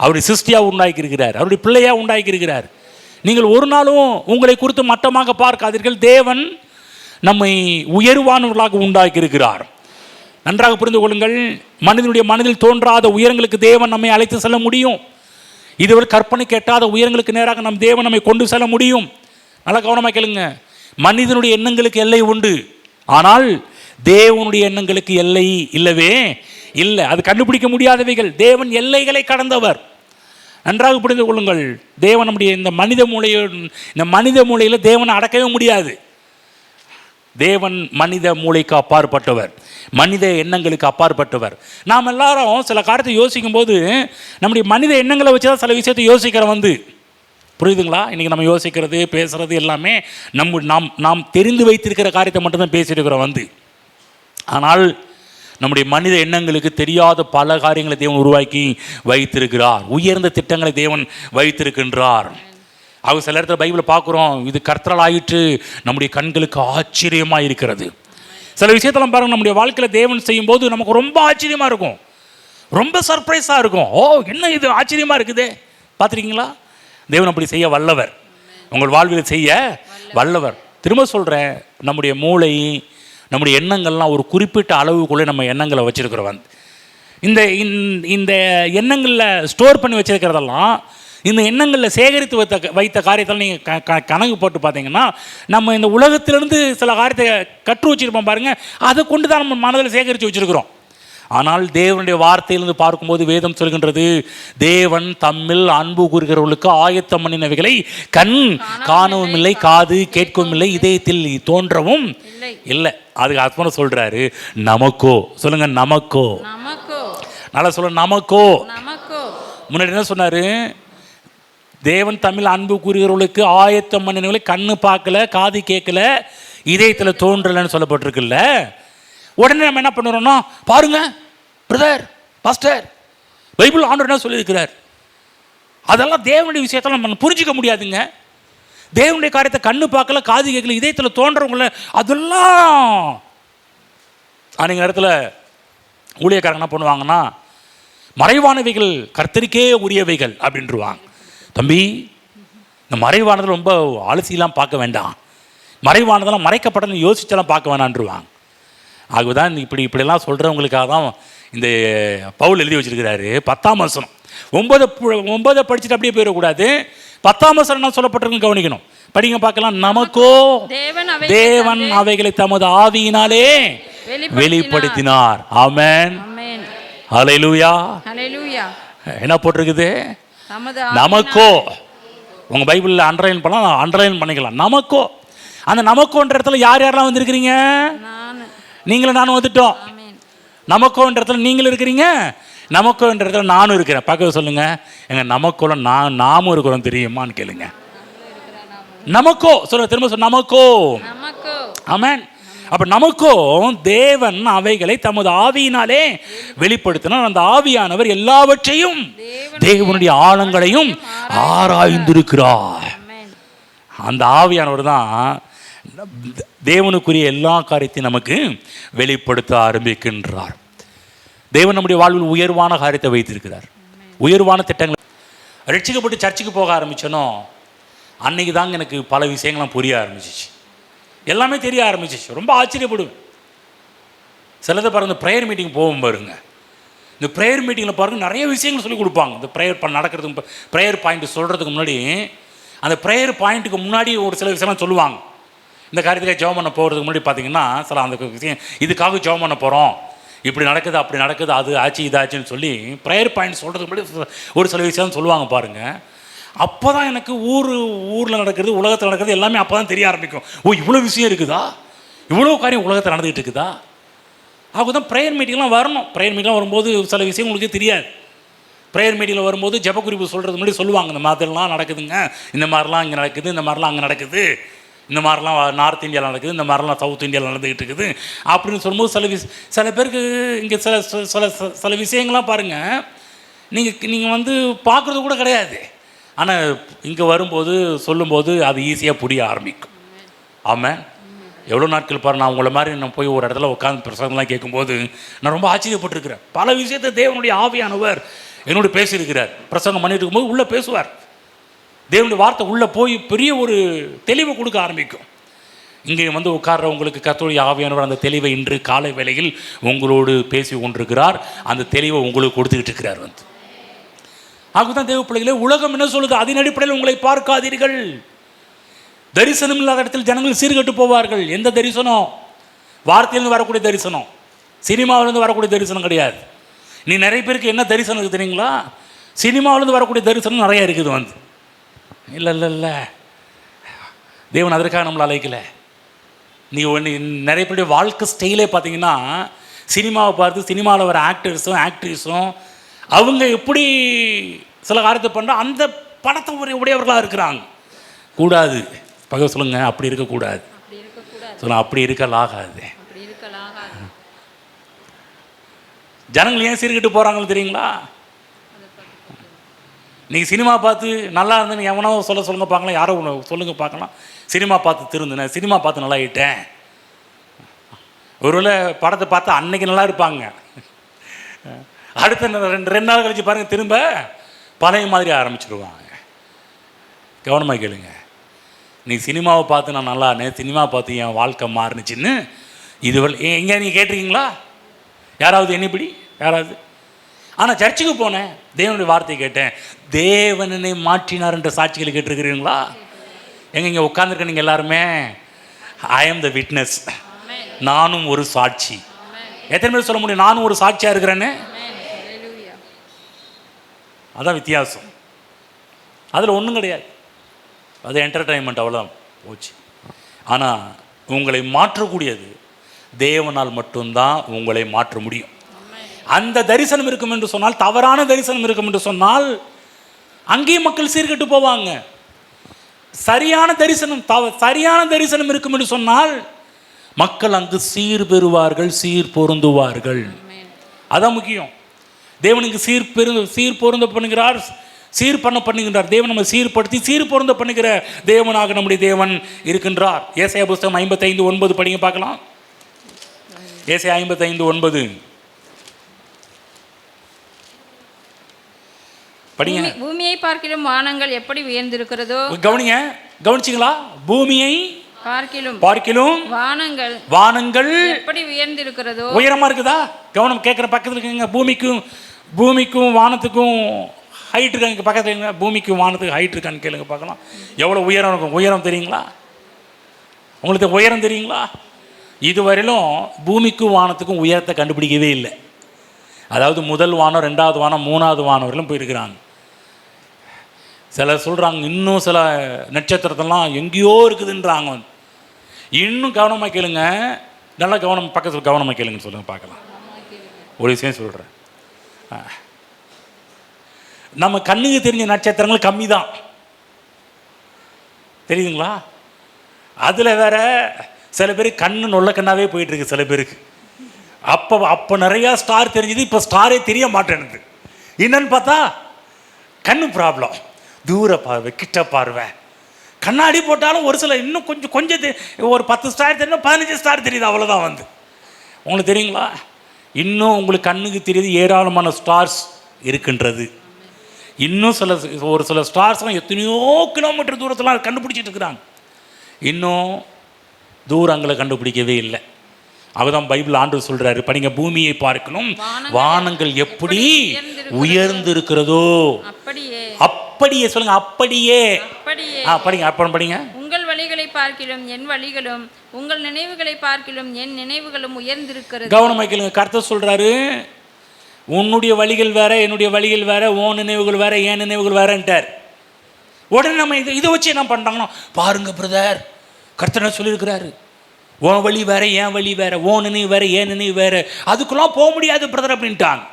அவருடைய சிருஷ்டியாக உண்டாக்கி இருக்கிறார், அவருடைய பிள்ளையாக உண்டாக்கி இருக்கிறார். நீங்கள் ஒரு நாளும் உங்களை குறித்து மட்டமாக பார்க்காதீர்கள். தேவன் நம்மை உயர்வானவர்களாக உண்டாக்கி இருக்கிறார். நன்றாக புரிந்து கொள்ளுங்கள். மனிதனுடைய மனதில் தோன்றாத உயரங்களுக்கு தேவன் நம்மை அழைத்து செல்ல முடியும். இதுவரை கற்பனை கேட்டாத உயரங்களுக்கு நேராக நம் தேவன் நம்மை கொண்டு செல்ல முடியும். நல்லா கவனமாக கேளுங்க. மனிதனுடைய எண்ணங்களுக்கு எல்லை உண்டு, ஆனால் தேவனுடைய எண்ணங்களுக்கு எல்லை இல்லவே இல்லை. அது கண்டுபிடிக்க முடியாதவைகள். தேவன் எல்லைகளை கடந்தவர். நன்றாக புரிந்து கொள்ளுங்கள். தேவன் நம்முடைய இந்த மனித மூளையில் தேவனை அடக்கவே முடியாது. தேவன் மனித மூளைக்கு அப்பாற்பட்டவர், மனித எண்ணங்களுக்கு அப்பாற்பட்டவர். நாம் எல்லாரும் சில காரியத்தை யோசிக்கும் போது நம்முடைய மனித எண்ணங்களை வச்சு தான் சில விஷயத்தை யோசிக்கிறோம். புரியுதுங்களா? இன்றைக்கி நம்ம யோசிக்கிறது பேசுகிறது எல்லாமே நாம் தெரிந்து வைத்திருக்கிற காரியத்தை மட்டும்தான் பேசியிருக்கிறோம். ஆனால் நம்முடைய மனித எண்ணங்களுக்கு தெரியாத பல காரியங்களை தேவன் உருவாக்கி வைத்திருக்கிறார். உயர்ந்த திட்டங்களை தேவன் வைத்திருக்கின்றார். அவங்க சில இடத்துல பைபிளை பார்க்குறோம், இது கர்த்தரால் ஆயிற்று, நம்முடைய கண்களுக்கு ஆச்சரியமாக இருக்கிறது. சில விஷயத்தெல்லாம் பாருங்கள், நம்முடைய வாழ்க்கையில் தேவன் செய்யும்போது நமக்கு ரொம்ப ஆச்சரியமாக இருக்கும், ரொம்ப சர்ப்ரைஸாக இருக்கும். ஓ, என்ன இது ஆச்சரியமாக இருக்குதே. பார்த்துருக்கீங்களா? தேவன் அப்படி செய்ய வல்லவர், உங்கள் வாழ்வில் செய்ய வல்லவர். திரும்ப சொல்கிறேன், நம்முடைய மூளை, நம்முடைய எண்ணங்கள்லாம் ஒரு குறிப்பிட்ட அளவுக்குள்ளே நம்ம எண்ணங்களை வச்சுருக்கிறோம். இந்த இந்த எண்ணங்களில் ஸ்டோர் பண்ணி வச்சுருக்கிறதெல்லாம், இந்த எண்ணங்களில் சேகரித்து வைத்த காரியத்தில் நீங்கள் கணக்கு போட்டு பார்த்தீங்கன்னா, நம்ம இந்த உலகத்திலிருந்து சில காரியத்தை கற்று வச்சுருப்போம் பாருங்கள், அதை கொண்டு தான் நம்ம மனதில் சேகரித்து வச்சுருக்கிறோம். ஆனால் தேவனுடைய வார்த்தையிலிருந்து பார்க்கும்போது வேதம் சொல்கின்றது, தேவன் தம்மில் அன்பு கூறுகிறவர்களுக்கு ஆயத்தம் பண்ணினவைகளை கண் காணவும் இல்லை, காது கேட்கவும் இல்லை, இதயத்தில் தோன்றவும் இல்லை. அதுக்கு அர்த்தம் சொல்றாரு, நமக்கோ. சொல்லுங்க, நமக்கோ. நல்லா சொல்ல, நமக்கோ. முன்னாடி என்ன சொன்னாரு? தேவன் தமிழ் அன்பு கூறுகிறவர்களுக்கு ஆயத்தம் பண்ணினவங்களை கண்ணு பார்க்கல, காது கேட்கல, இதயத்தில் தோன்றலன்னு சொல்லப்பட்டிருக்குல்ல. உடனே நம்ம என்ன பண்ணுறோம்னா, பாருங்க பிரதர், பாஸ்டர், பைபிள் ஆண்டவர் என்ன சொல்லியிருக்கிறார், அதெல்லாம் தேவனுடைய விஷயத்தில் நம்ம புரிஞ்சிக்க முடியாதுங்க. தேவனுடைய காரியத்தை கண்ணு பார்க்கல, காது கேட்கல, இதயத்தில் தோன்றவங்கள அதெல்லாம் அன்றைங்க இடத்துல ஊழியக்காரங்க என்ன பண்ணுவாங்கன்னா, மறைவானவைகள் கர்த்தருக்கே உரியவைகள் அப்படின்ட்டுருவாங்க. தம்பி, இந்த மறைவானதில் ரொம்ப அலசிலாம் பார்க்க வேண்டாம், மறைவானதெல்லாம் மறைக்கப்பட்டதுன்னு யோசிச்செல்லாம் பார்க்க வேணான்ருவாங்க. ஆகுதான் இப்படிலாம் சொல்கிறவங்களுக்காக தான் இந்த பவுல் எழுதி வச்சிருக்கிறாரு 10ஆம் வசனம். 9 படிச்சுட்டு அப்படியே போயிடக்கூடாது. 10ஆம் வசனம் என்ன சொல்லப்பட்டிருக்குன்னு கவனிக்கணும். படிங்க பார்க்கலாம். நமக்கோ தேவன் அவைகளை தமது ஆவியினாலே வெளிப்படுத்தினார். ஆமென், ஹல்லேலூயா. என்ன போட்டிருக்குது? நமக்கோ. உங்க பைபிளில் அண்டர்லைன் பண்ணலாம், அண்டர்லைன் பண்ணிக்கலாம். நமக்கோ. அந்த நமக்கோன்ற இடத்துல யார் யாரெல்லாம் வந்திருக்கிறீங்க? நீங்களும் நானும் வந்துட்டோம். நமக்கோன்ற இடத்துல நீங்களும் இருக்கிறீங்க, நமக்கோன்ற இடத்துல நானும் இருக்கிறேன். பக்கத்தில் சொல்லுங்க, எங்க நமக்கோல நாமும் இருக்கிறோம் தெரியுமான்னு கேளுங்க. நமக்கோ சொல்ல, திரும்ப சொல்ல, நமக்கோ. ஆமென். அப்ப நமக்கோ தேவன் அவைகளை தமது ஆவியினாலே வெளிப்படுத்தினார். அந்த ஆவியானவர் எல்லாவற்றையும், தேவனுடைய ஆழங்களையும் ஆராய்ந்திருக்கிறார். அந்த ஆவியானவர் தான் தேவனுக்குரிய எல்லா காரியத்தையும் நமக்கு வெளிப்படுத்த ஆரம்பிக்கின்றார். தேவன் நம்முடைய வாழ்வில் உயர்வான காரியத்தை வைத்திருக்கிறார், உயர்வான திட்டங்கள். ரட்சிக்கப்பட்டு சர்ச்சுக்கு போக ஆரம்பிச்சனோ அன்னைக்கு தாங்க எனக்கு பல விஷயங்கள்லாம் புரிய ஆரம்பிச்சிச்சு, எல்லாமே தெரிய ஆரம்பிச்சிச்சு. ரொம்ப ஆச்சரியப்படுவேன். சிலதை பாருங்க, இந்த ப்ரேயர் மீட்டிங் போகும் பாருங்க, இந்த ப்ரேயர் மீட்டிங்கில் பாருங்கள் நிறைய விஷயங்கள் சொல்லிக் கொடுப்பாங்க. இந்த ப்ரேயர் நடக்கிறதுக்கு, ப்ரேயர் பாயிண்ட் சொல்கிறதுக்கு முன்னாடி, அந்த ப்ரேயர் பாயிண்ட்டுக்கு முன்னாடி ஒரு சில விஷயம்லாம் சொல்லுவாங்க. இந்த காரியத்துக்காக ஜெபம் பண்ண போகிறதுக்கு முன்னாடி பார்த்தீங்கன்னா, சில அந்த விஷயம், இதுக்காக ஜெபம் பண்ண போகிறோம், இப்படி நடக்குது, அப்படி நடக்குது, அது ஆச்சு இதாச்சுன்னு சொல்லி ப்ரேயர் பாயிண்ட் சொல்கிறதுக்கு முன்னாடி ஒரு சில விஷயம் சொல்லுவாங்க பாருங்கள். அப்போ தான் எனக்கு ஊரில் நடக்கிறது, உலகத்தில் நடக்கிறது எல்லாமே அப்போ தான் தெரிய ஆரம்பிக்கும். ஓ, இவ்வளோ விஷயம் இருக்குதா, இவ்வளோ காரியம் உலகத்தில் நடந்துகிட்டு இருக்குதா. அவங்க தான் ப்ரேயர் மீட்டிங்லாம் வரணும். ப்ரேயர் மீட்டிங்லாம் வரும்போது சில விஷயம் உங்களுக்கு தெரியாது. ப்ரேயர் மீட்டிங்கில் வரும்போது ஜெபக்குறிப்பு சொல்கிறது முன்னாடி சொல்லுவாங்க, இந்த மாதிரிலாம் நடக்குதுங்க, இந்த மாதிரிலாம் இங்கே நடக்குது, இந்த மாதிரிலாம் அங்கே நடக்குது, இந்த மாதிரிலாம் நார்த் இந்தியாவில் நடக்குது, இந்த மாதிரிலாம் சவுத் இந்தியாவில் நடந்துக்கிட்டு இருக்குது அப்படின்னு சொல்லும்போது சில பேருக்கு இங்கே சில விஷயங்கள்லாம் பாருங்கள், நீங்கள் வந்து பார்க்குறது கூட கிடையாது. ஆனால் இங்கே வரும்போது சொல்லும்போது அது ஈஸியாக புரிய ஆரம்பிக்கும். ஆமாம். எவ்வளோ நாட்கள் பாரு, நான் உங்களை மாதிரி நான் போய் ஒரு இடத்துல உட்காந்து பிரசங்கம்லாம் கேட்கும்போது நான் ரொம்ப ஆச்சரியப்பட்டிருக்கிறேன். பல விஷயத்தை தேவனுடைய ஆவியானவர் என்னோட பேசியிருக்கிறார். பிரசங்கம் பண்ணிட்டு இருக்கும்போது உள்ளே பேசுவார். தேவனுடைய வார்த்தை உள்ளே போய் பெரிய ஒரு தெளிவை கொடுக்க ஆரம்பிக்கும். இங்கே வந்து உட்கார்றவங்களுக்கு கர்த்தருடைய ஆவியானவர் அந்த தெளிவை இன்று காலை வேளையில் உங்களோடு பேசி கொண்டிருக்கிறார். அந்த தெளிவை உங்களுக்கு கொடுத்துக்கிட்டு இருக்கிறார். வந்து ஆகுதான் தேவ பிள்ளைகளே, உலகம் என்ன சொல்லுது, அதன் அடிப்படையில் உங்களை பார்க்காதீர்கள். தரிசனம் இல்லாத இடத்தில் ஜனங்கள் சீர்கட்டு போவார்கள். எந்த தரிசனம்? வார்த்தையிலிருந்து வரக்கூடிய தரிசனம், சினிமாவிலேருந்து வரக்கூடிய தரிசனம் கிடையாது. நீ நிறைய பேருக்கு என்ன தரிசனம் இருக்குது தெரியுங்களா? சினிமாவிலேருந்து வரக்கூடிய தரிசனம் நிறையா இருக்குது. வந்து இல்லை தேவன் அதற்காக நம்மளை அழைக்கலை. நீ ஒன்று நிறைய பேருடைய வாழ்க்கை ஸ்டைலே பார்த்தீங்கன்னா, சினிமாவை பார்த்து சினிமாவில் வர ஆக்டர்ஸும் ஆக்ட்ரஸும் அவங்க எப்படி சில காரியத்தை பண்ணுற அந்த படத்தை உடையவர்களாக இருக்கிறாங்க. கூடாது. பகவ சொல்லுங்க, அப்படி இருக்கக்கூடாது. சொல்லுங்க, அப்படி இருக்கலாகாது. ஜனங்கள் ஏன் சீர்கெட்டு போகிறாங்கன்னு தெரியுங்களா? நீங்கள் சினிமா பார்த்து நல்லா இருந்தேன்னு எவனோ சொல்லுங்க பார்க்கலாம், யாரோ ஒன்று சொல்லுங்க பார்க்கலாம். சினிமா பார்த்து திருந்தினேன், சினிமா பார்த்து நல்லா ஆகிட்டேன். ஒருவேளை படத்தை பார்த்து அன்னைக்கு நல்லா இருப்பாங்க, அடுத்த ரெண்டு நாள் கழிச்சு பாருங்கள் திரும்ப பழைய மாதிரி ஆரம்பிச்சிடுவாங்க. கவனமாக கேளுங்க. நீ சினிமாவை பார்த்து நான் நல்லா இருந்தேன், சினிமா பார்த்து என் வாழ்க்கை மாறுனுச்சின்னு இதுவரை எங்கே நீங்கள் கேட்டிருக்கீங்களா? யாராவது என்னைப்படி யாராவது? ஆனால் சர்ச்சுக்கு போனேன், தேவனுடைய வார்த்தையை கேட்டேன், தேவனனை மாற்றினார் என்ற சாட்சிகளை கேட்டிருக்கிறீங்களா? இங்கே உட்காந்துருக்க நீங்கள் எல்லாருமே ஐ ஆம் த விட்னஸ், நானும் ஒரு சாட்சி. எத்தனை பேர் சொல்ல முடியும் நானும் ஒரு சாட்சியாக இருக்கிறேன்னு? அதான் வித்தியாசம். அதில் ஒன்றும் கிடையாது, அது என்டர்டைன்மெண்ட், அவ்வளோதான் போச்சு. ஆனால் உங்களை மாற்றக்கூடியது தேவனால் மட்டும்தான் உங்களை மாற்ற முடியும். அந்த தரிசனம் இருக்கும் என்று சொன்னால், தவறான தரிசனம் இருக்கும் என்று சொன்னால் அங்கேயும் மக்கள் சீர்கெட்டு போவாங்க. சரியான தரிசனம் இருக்கும் என்று சொன்னால் மக்கள் அங்கு சீர் பெறுவார்கள், சீர் பொருந்துவார்கள். அதான் முக்கியம். தேவனுக்கு சீர் பொருந்த பண்ணுகிறார், சீர் பண்ணுகின்றார். தேவன் நம்ம சீர்படுத்தி சீர் பொருந்த பண்ணுகிற தேவனாக நம்முடைய தேவன் இருக்கின்றார். ஏசாயா புஸ்தகம் 55:9 படிங்க பார்க்கலாம். ஏசாயா 55:9 படிங்க. பூமியை பார்க்கிலும் வானங்கள் எப்படி உயர்ந்திருக்கிறதோ, கவனிச்சிங்களா? பூமியை பார்க்கிலும் வானங்கள் எப்படி உயர்ந்திருக்கிறதோ, உயரமா இருக்குதா? கவனம் கேட்குற பக்கத்தில் இருக்குங்க. பூமிக்கும் வானத்துக்கும் ஹைட் இருக்காங்க. பக்கத்தில் பூமிக்கும் வானத்துக்கு ஹைட் இருக்கான்னு கேளுங்க பார்க்கலாம். எவ்வளோ உயரம் இருக்கும்? உயரம் தெரியுங்களா? உங்களுக்கு உயரம் தெரியுங்களா? இதுவரையிலும் பூமிக்கும் வானத்துக்கும் உயரத்தை கண்டுபிடிக்கவே இல்லை. அதாவது முதல் வானம், ரெண்டாவது வானம், மூணாவது வானம் வரையிலும் போயிருக்கிறாங்க. சிலர் சொல்கிறாங்க இன்னும் சில நட்சத்திரத்தெல்லாம் எங்கேயோ இருக்குதுன்றாங்க. இன்னும் கவனமாக கேளுங்க, நல்லா பக்கத்தில் கவனமாக கேளுங்கன்னு சொல்லுங்கள் பார்க்கலாம். ஒரு விஷயம் சொல்கிறேன், நம்ம கண்ணுக்கு தெரிஞ்ச நட்சத்திரங்கள் கம்மி தான், தெரியுதுங்களா? அதில் வேற சில பேர் கண்ணு நொல்ல கண்ணாவே போயிட்டுருக்கு சில பேருக்கு. அப்போ நிறையா ஸ்டார் தெரிஞ்சுது, இப்போ ஸ்டாரே தெரிய மாட்டேனுது. என்னன்னு பார்த்தா கண்ணு ப்ராப்ளம், தூர பார்வை, கிட்ட பார்வை. கண்ணாடி போட்டாலும் ஒரு சில இன்னும் கொஞ்சம் ஒரு 10 ஸ்டார் தெரியும், 15 ஸ்டார் தெரியுது, அவ்வளோதான். உங்களுக்கு தெரியுங்களா? இன்னும் உங்களுக்கு கண்ணுக்கு தெரியுது ஏராளமான ஸ்டார்ஸ் இருக்கின்றது. இன்னும் ஒரு சில ஸ்டார்ஸ்லாம் எத்தனையோ கிலோமீட்டர் தூரத்தில் கண்டுபிடிச்சிட்டு இருக்கிறாங்க. இன்னும் தூரங்களை கண்டுபிடிக்கவே இல்லை. அவதான் பைபிள் ஆண்டவர் சொல்றாரு, படிங்க. பூமியை பார்க்கணும், வானங்கள் எப்படி உயர்ந்து இருக்கிறதோ அப்படியே சொல்லுங்க, அப்படியே படிங்க. அப்புறம் படிங்க. உங்கள் வழிகளை பார்க்கிலும் என் வழிகளும், உங்கள் நினைவுகளை பார்க்கிலும் என் நினைவுகளும் உயர்ந்திருக்கிறது. கவனமா கேளுங்க. கர்த்தர் சொல்றாரு, உன்னுடைய வழிகள் வேற, என்னுடைய வழிகள் வேற, உன் நினைவுகள் வேற, என் நினைவுகள் வேறன்ட்டார். உடனே நம்ம இதை வச்சு என்ன பண்ணுறாங்கன்னா, பாருங்க பிரதர், கர்த்தர் என்ன சொல்லியிருக்கிறாரு, உன் வழி வேற, என் வழி வேற, உன் நினைவு வேற, என் நினைவு வேற, அதுக்குலாம் போக முடியாது பிரதர் அப்படின்ட்டாங்க.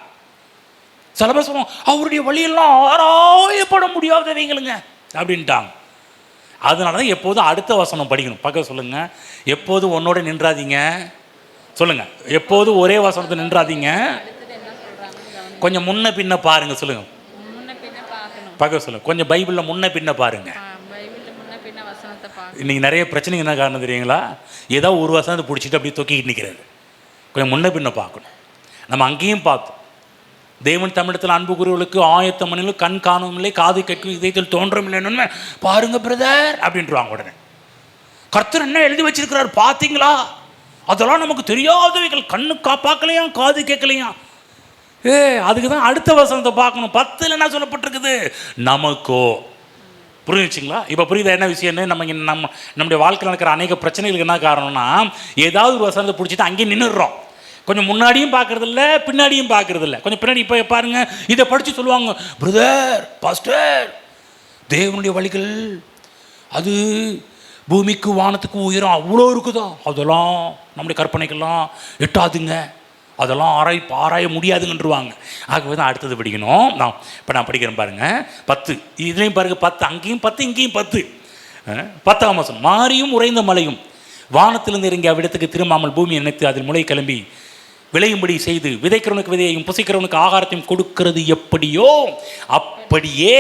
சில பேர் சொல்லுவோம், அவருடைய வழியெல்லாம் ஆராயப்பட முடியாதவைங்களுங்க அப்படின்ட்டாங்க. அதனால தான் எப்போதும் அடுத்த வசனம் படிக்கணும். பக்கம் சொல்லுங்க, எப்போதும் ஒன்னோட நின்றாதீங்க. சொல்லுங்க, எப்போதும் ஒரே வசனத்தை நின்றாதீங்க, கொஞ்சம் முன்ன பின்ன பாருங்க. சொல்லுங்க, பக்கம் சொல்லுங்க, கொஞ்சம் பைபிளில் முன்ன பின்ன பாருங்க. இன்னைக்கு நிறைய பிரச்சனைங்க என்ன காரணம் தெரியுங்களா? ஏதோ ஒரு வசனத்தை பிடிச்சிட்டு அப்படியே தொக்கிக்கிட்டு நிற்கிறது. கொஞ்சம் முன்ன பின்ன பார்க்கணும். நம்ம அங்கேயும் பார்த்தோம், தேவன் தமிழத்தில் அன்பு குருவர்களுக்கு ஆயத்த மணிலும் கண் காணும் இல்லை, காது கேட்கும் இதயத்தில் தோன்றும் இல்லைன்னு பாருங்க பிரதர் அப்படின்றாங்க. உடனே கர்த்தர் என்ன எழுதி வச்சிருக்கிறார் பார்த்தீங்களா? அதெல்லாம் நமக்கு தெரியாதவைகள், கண்ணு பார்க்கலையாம், காது கேட்கலையாம். அதுக்கு தான் அடுத்த வசனத்தை பார்க்கணும். 10 என்ன சொல்லப்பட்டிருக்குது நமக்கோ. புரிஞ்சுச்சிங்களா? இப்போ புரியுதா என்ன விஷயம்னு? நம்முடைய வாழ்க்கையில் நடக்கிற அநேக பிரச்சனைகளுக்கு என்ன காரணம்னா, ஏதாவது ஒரு வசனத்தை பிடிச்சிட்டு அங்கேயே நின்றுடுறோம். கொஞ்சம் முன்னாடியும் பார்க்கறதில்ல, பின்னாடியும் பார்க்கறதில்ல. கொஞ்சம் பின்னாடி இப்போ பாருங்க, இதை படித்து சொல்லுவாங்க, பிரதர் பாஸ்டர், தேவனுடைய வழிகள் அது பூமிக்கு வானத்துக்கு உயரம் அவ்வளோ இருக்குதா, அதெல்லாம் நம்முடைய கற்பனைக்கெல்லாம் எட்டாதுங்க, அதெல்லாம் ஆராய முடியாதுங்கன்றுவாங்க. ஆகவே தான் அடுத்தது படிக்கணும். நான் படிக்கிறேன் பாருங்கள். 10 இதுலேயும் பாருங்கள், 10 அங்கேயும் 10 இங்கேயும் 10. 10ஆம் வசனம், மாறியும் உறைந்த மலையும் வானத்திலிருந்து இறங்கி அவ்விடத்துக்கு திரும்பாமல் பூமி நினைத்து அதில் முளை கிளம்பி விளையும்படி செய்து விதைக்கிறவனுக்கு விதையையும் புசிக்கிறவனுக்கு ஆகாரத்தையும் கொடுக்கிறது எப்படியோ அப்படியே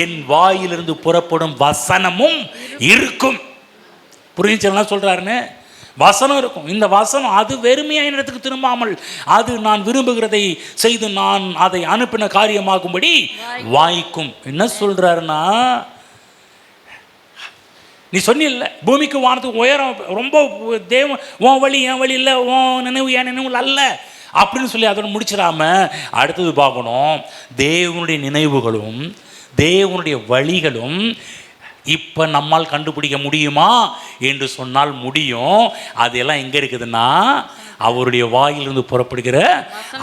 என் வாயிலிருந்து புறப்படும் வசனமும் இருக்கும். புரிஞ்சுலாம் சொல்றாருன்னு. வசனம் இருக்கும். இந்த வசனம் அது வெறுமையான இடத்துக்கு திரும்பாமல் அது நான் விரும்புகிறதை செய்து நான் அதை அனுப்பின காரியமாகும்படி வாய்க்கும். என்ன சொல்றாருன்னா, நீ சொன்னில்ல பூமிக்கு வானத்துக்கு உயரம் ரொம்ப தேவன் உன் வழி என் வழி இல்லை, உன் நினைவு என் நினைவு அல்ல அப்படின்னு சொல்லி அதோட முடிச்சிடாம அடுத்தது பார்க்கணும். தேவனுடைய நினைவுகளும் தேவனுடைய வழிகளும் இப்போ நம்மால் கண்டுபிடிக்க முடியுமா என்று சொன்னால் முடியும். அதெல்லாம் எங்கே இருக்குதுன்னா அவருடைய வாயிலிருந்து புறப்படுகிற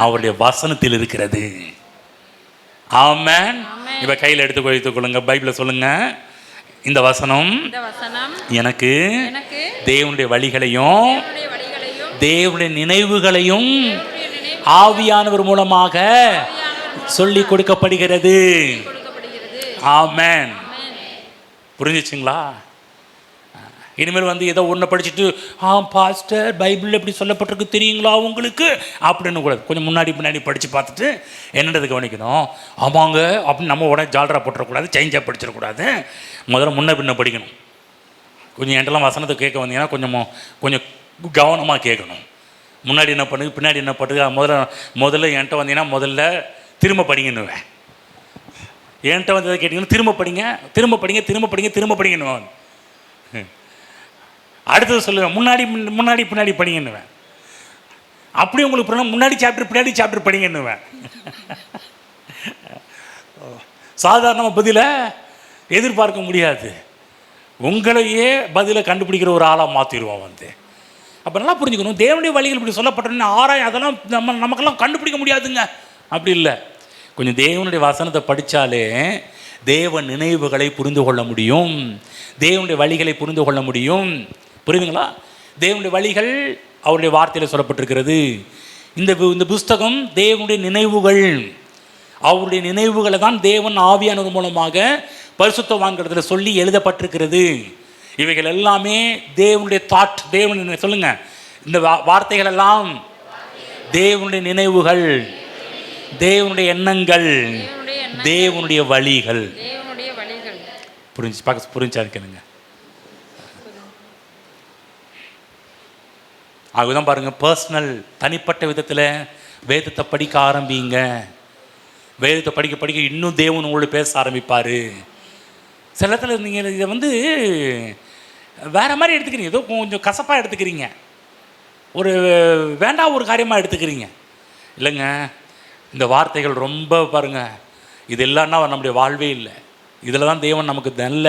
அவருடைய வசனத்தில் இருக்கிறது. ஆமென். இப்போ கையில் எடுத்து வைத்துக் கொள்ளுங்க. பைபிளை சொல்லுங்க. இந்த வசனம் எனக்கு தேவனுடைய வழிகளையும் தேவனுடைய நினைவுகளையும் ஆவியானவர் மூலமாக சொல்லி கொடுக்கப்படுகிறது. ஆமென். புரிஞ்சிச்சுங்களா? இனிமேல் ஏதோ ஒன்று படிச்சுட்டு பாஸ்டர் பைபிள் எப்படி சொல்லப்பட்டிருக்கு தெரியுங்களா உங்களுக்கு அப்படின்னு கூட கொஞ்சம் முன்னாடி படித்து பார்த்துட்டு என்னது கவனிக்கணும். ஆமாங்க அப்படின்னு நம்ம உடனே ஜாலராக போட்டுறக்கூடாது, சேஞ்சாக படிச்சிடக்கூடாது. முதல்ல முன்ன பின்ன படிக்கணும். கொஞ்சம் என்கிட்டலாம் வசனத்தை கேட்க வந்தீங்கன்னா கொஞ்சம் கவனமாக கேட்கணும். முன்னாடி என்ன பண்ணுது பின்னாடி என்ன பண்ணுது. முதல்ல என்கிட்ட வந்தீங்கன்னா முதல்ல திரும்ப படிங்கன்னுவேன். என்கிட்ட வந்ததை கேட்டிங்கன்னா திரும்ப படிங்கன்னுவேன். அடுத்தது சொல்லுவேன் முன்னாடி பின்னாடி படிங்கன்னுவேன். அப்படி உங்களுக்கு முன்னாடி சாப்டர் பின்னாடி சாப்டர் படிங்கன்னுவேன். சாதாரணமாக பதிலை எதிர்பார்க்க முடியாது. உங்களையே பதிலை கண்டுபிடிக்கிற ஒரு ஆளாக மாற்றிடுவோம். அப்போ நல்லா புரிஞ்சுக்கணும். தேவனுடைய வழிகள் இப்படி சொல்லப்பட்டோன்னு அதெல்லாம் நமக்கெல்லாம் கண்டுபிடிக்க முடியாதுங்க. அப்படி இல்லை. கொஞ்சம் தேவனுடைய வசனத்தை படித்தாலே தேவ நினைவுகளை புரிந்து கொள்ள முடியும், தேவனுடைய வழிகளை புரிந்து கொள்ள முடியும். புரியுதுங்களா? தேவனுடைய வழிகள் அவருடைய வார்த்தையில் சொல்லப்பட்டிருக்கிறது. இந்த புஸ்தகம் தேவனுடைய நினைவுகள். அவருடைய நினைவுகளை தான் தேவன் ஆவியானவர் மூலமாக பரிசுத்தவான்களிடத்தில் சொல்லி எழுதப்பட்டிருக்கிறது. இவைகள் எல்லாமே தேவனுடைய தாட். தேவன் சொல்லுங்க, இந்த வார்த்தைகள் எல்லாம் தேவனுடைய நினைவுகள், தேவனுடைய எண்ணங்கள், தேவனுடைய வழிகள். புரிஞ்சா இருக்கணுங்க. அதுதான் பாருங்க, பர்சனல் தனிப்பட்ட விதத்தில் வேதத்தை படிக்க ஆரம்பிங்க. வேதத்தை படிக்க இன்னும் தேவன் உங்களோட பேச ஆரம்பிப்பார். சில இடத்துல நீங்கள் இதை வேறு மாதிரி எடுத்துக்கிறீங்க, ஏதோ கொஞ்சம் கசப்பாக எடுத்துக்கிறீங்க, ஒரு வேண்டாம் ஒரு காரியமாக எடுத்துக்கிறீங்க. இல்லைங்க, இந்த வார்த்தைகள் ரொம்ப பாருங்கள், இது இல்லைன்னா நம்முடைய வாழ்வே இல்லை. இதில் தான் தேவன் நமக்கு நல்ல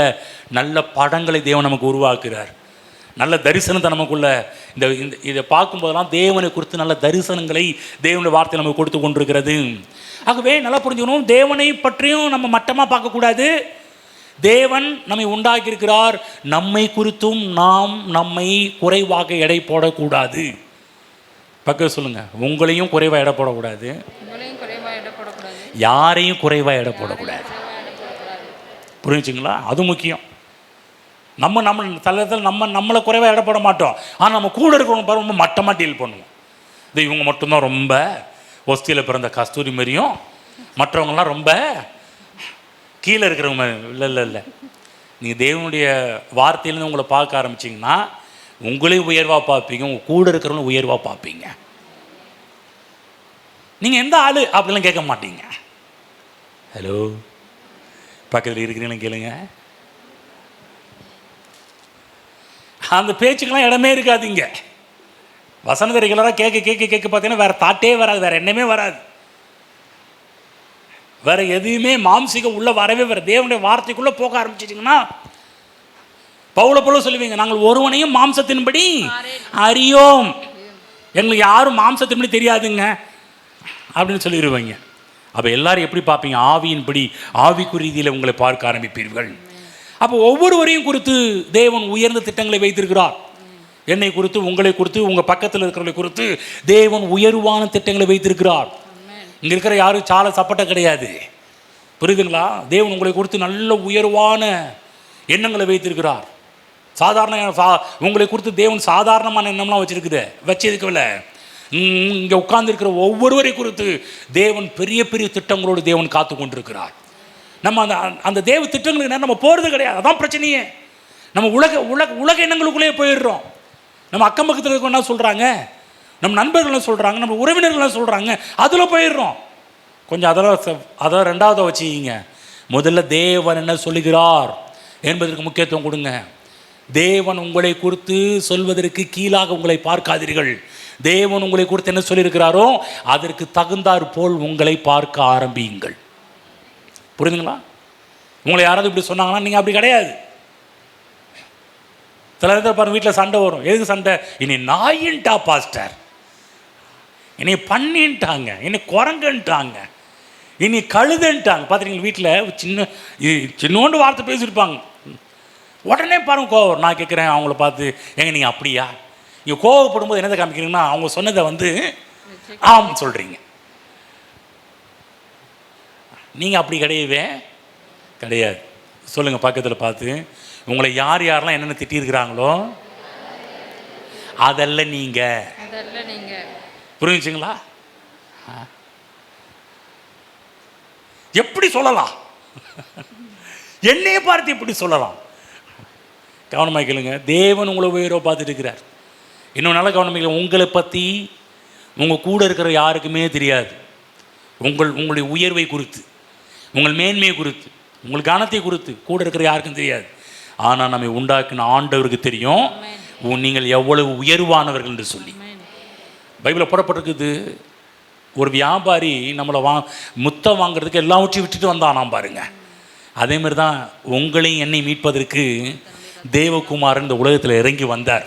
நல்ல படங்களை தேவன் நமக்கு உருவாக்குறார். நல்ல தரிசனத்தை நமக்குள்ள இதை பார்க்கும்போதெல்லாம் தேவனை குறித்து நல்ல தரிசனங்களை தேவனுடைய வார்த்தை நமக்கு கொடுத்து கொண்டிருக்கிறது. ஆகவே நல்லா புரிஞ்சுக்கணும், தேவனை பற்றியும் நம்ம மட்டமாக பார்க்கக்கூடாது. தேவன் நம்மை உண்டாக்கியிருக்கிறார், நம்மை குறித்தும் நாம் நம்மை குறைவாக எடை போடக்கூடாது. பக்கம் சொல்லுங்க, உங்களையும் குறைவாக எடை போடக்கூடாது, யாரையும் குறைவாக எடை போடக்கூடாது. புரிஞ்சுங்களா? அது முக்கியம். நம்ம தளத்தில் நம்மளை குறைவாக எடை போட மாட்டோம். ஆனால் நம்ம கூட இருக்கிறவங்க ரொம்ப மட்டமாக டீல் பண்ணுவோம். இது இவங்க மட்டும்தான் ரொம்ப ஒஸ்தியில் பிறந்த கஸ்தூரி மாதிரியும், மற்றவங்களாம் ரொம்ப கீழே இருக்கிறவங்க. இல்லை, நீங்கள் தேவனுடைய வார்த்தையிலேருந்து உங்களை பார்க்க ஆரம்பிச்சிங்கன்னா உங்களையும் உயர்வாக பார்ப்பீங்க, உங்கள் கூட இருக்கிறவங்களும் உயர்வாக பார்ப்பீங்க. நீங்கள் எந்த ஆள் அப்படிலாம் கேட்க மாட்டீங்க. ஹலோ, பக்கத்தில் இருக்கிறீங்களா கேளுங்க. அந்த பேச்சுக்கெல்லாம் இடமே இருக்காதுங்க. வசனத்தை ரெகுலராக கேட்க பார்த்தீங்கன்னா வேறு தாட்டே வராது, வேறு எண்ணமே வராது, வேறு எதுவுமே மாம்சிக உள்ளே வரவே தேவனுடைய வார்த்தைக்குள்ளே போக ஆரம்பிச்சிட்டிங்கன்னா பவுல போல சொல்லுவீங்க, நாங்கள் ஒருவனையும் மாம்சத்தின்படி அறியோம், எங்களுக்கு யாரும் மாம்சத்தின்படி தெரியாதுங்க அப்படின்னு சொல்லிடுவாங்க. அப்போ எல்லாரும் எப்படி பார்ப்பீங்க? ஆவியின்படி, ஆவிக்குரிய ரீதியில் உங்களை பார்க்க ஆரம்பிப்பீர்கள். அப்போ ஒவ்வொருவரையும் குறித்து தேவன் உயர்ந்த திட்டங்களை வைத்திருக்கிறார். என்னை குறித்து, உங்களை குறித்து, உங்கள் பக்கத்தில் இருக்கிறவங்களை குறித்து தேவன் உயர்வான திட்டங்களை வைத்திருக்கிறார். இங்கே இருக்கிற யாரும் சால சப்பட்ட கிடையாது. புரியுதுங்களா? தேவன் உங்களை குறித்து நல்ல உயர்வான எண்ணங்களை வைத்திருக்கிறார். சாதாரண உங்களை குறித்து தேவன் சாதாரணமான எண்ணம்லாம் வச்சுருக்குது, வச்சதுக்குள்ள இங்கே உட்கார்ந்துருக்கிற ஒவ்வொருவரை குறித்து தேவன் பெரிய பெரிய திட்டங்களோடு தேவன் காத்து கொண்டிருக்கிறார். நம்ம அந்த அந்த தேவ திட்டங்களுக்கு நம்ம போகிறது கிடையாது. அதான் பிரச்சனையே. நம்ம உலக எண்ணங்களுக்குள்ளேயே போயிடுறோம். நம்ம அக்கம் பக்கத்தில் இருக்க என்ன சொல்கிறாங்க, நம்ம நண்பர்கள் என்ன சொல்கிறாங்க, நம்ம உறவினர்கள் என்ன சொல்கிறாங்க, அதில் போயிடுறோம். கொஞ்சம் அதெல்லாம் ரெண்டாவதை வச்சுக்கிங்க. முதல்ல தேவன் என்ன சொல்லுகிறார் என்பதற்கு முக்கியத்துவம் கொடுங்க. தேவன் உங்களை குறித்து சொல்வதற்கு கீழாக உங்களை பார்க்காதீர்கள். தேவன் உங்களை குறித்து என்ன சொல்லியிருக்கிறாரோ அதற்கு தகுந்தாற் போல் உங்களை பார்க்க ஆரம்பியுங்கள். புரியுதுங்களா? உங்களை யாராவது இப்படி சொன்னாங்கன்னா நீங்கள் அப்படி கிடையாது. சில நேரத்தில் பாருங்கள், வீட்டில் சண்டை வரும். எதுக்கு சண்டை? இனி நாயின்ட்டா பாஸ்டர், இனி பண்ணின்ட்டாங்க, இனி குரங்குன்ட்டாங்க, இனி கழுதுன்ட்டாங்க. பார்த்துருக்கீங்க, வீட்டில் சின்னோண்டு வார்த்தை பேசியிருப்பாங்க. உடனே பாருங்கள் கோவம். நான் கேட்குறேன் அவங்கள பார்த்து, எங்க நீங்கள் அப்படியா? நீங்கள் கோவப்படும் போது என்னதை காமிக்கிறீங்கன்னா அவங்க சொன்னதை ஆம் சொல்கிறீங்க. நீங்கள் அப்படி கிடையாது. சொல்லுங்கள் பக்கத்தில் பார்த்து, உங்களை யாரெல்லாம் என்னென்ன திட்டிருக்கிறாங்களோ அதெல்லாம் நீங்கள். புரிஞ்சுங்களா? எப்படி சொல்லலாம்? என்னையே பார்த்து எப்படி சொல்லலாம்? கவனமாக கேளுங்க. தேவன் உங்களை உயரோ பார்த்துட்டு இருக்கிறார். இன்னும் நல்ல கவனமாக, உங்களை பற்றி உங்கள் கூட இருக்கிற யாருக்குமே தெரியாது. உங்களுடைய உயர்வை குறித்து, உங்கள் மேன்மையை குறித்து, உங்கள் கனத்தை குறித்து கூட இருக்கிற யாருக்கும் தெரியாது. ஆனால் நம்மை உண்டாக்கின ஆண்டவருக்கு தெரியும் நீங்கள் எவ்வளவு உயர்வானவர்கள் என்று சொல்லி. பைபிளில் புறப்பட்டிருக்குது, ஒரு வியாபாரி நம்மளை முத்தம் வாங்கிறதுக்கு எல்லாவற்றையும் விட்டுட்டு வந்தானாம் பாருங்க. அதேமாதிரி தான் உங்களையும் என்னை மீட்பதற்கு தேவகுமாரன் இந்த உலகத்தில் இறங்கி வந்தார்.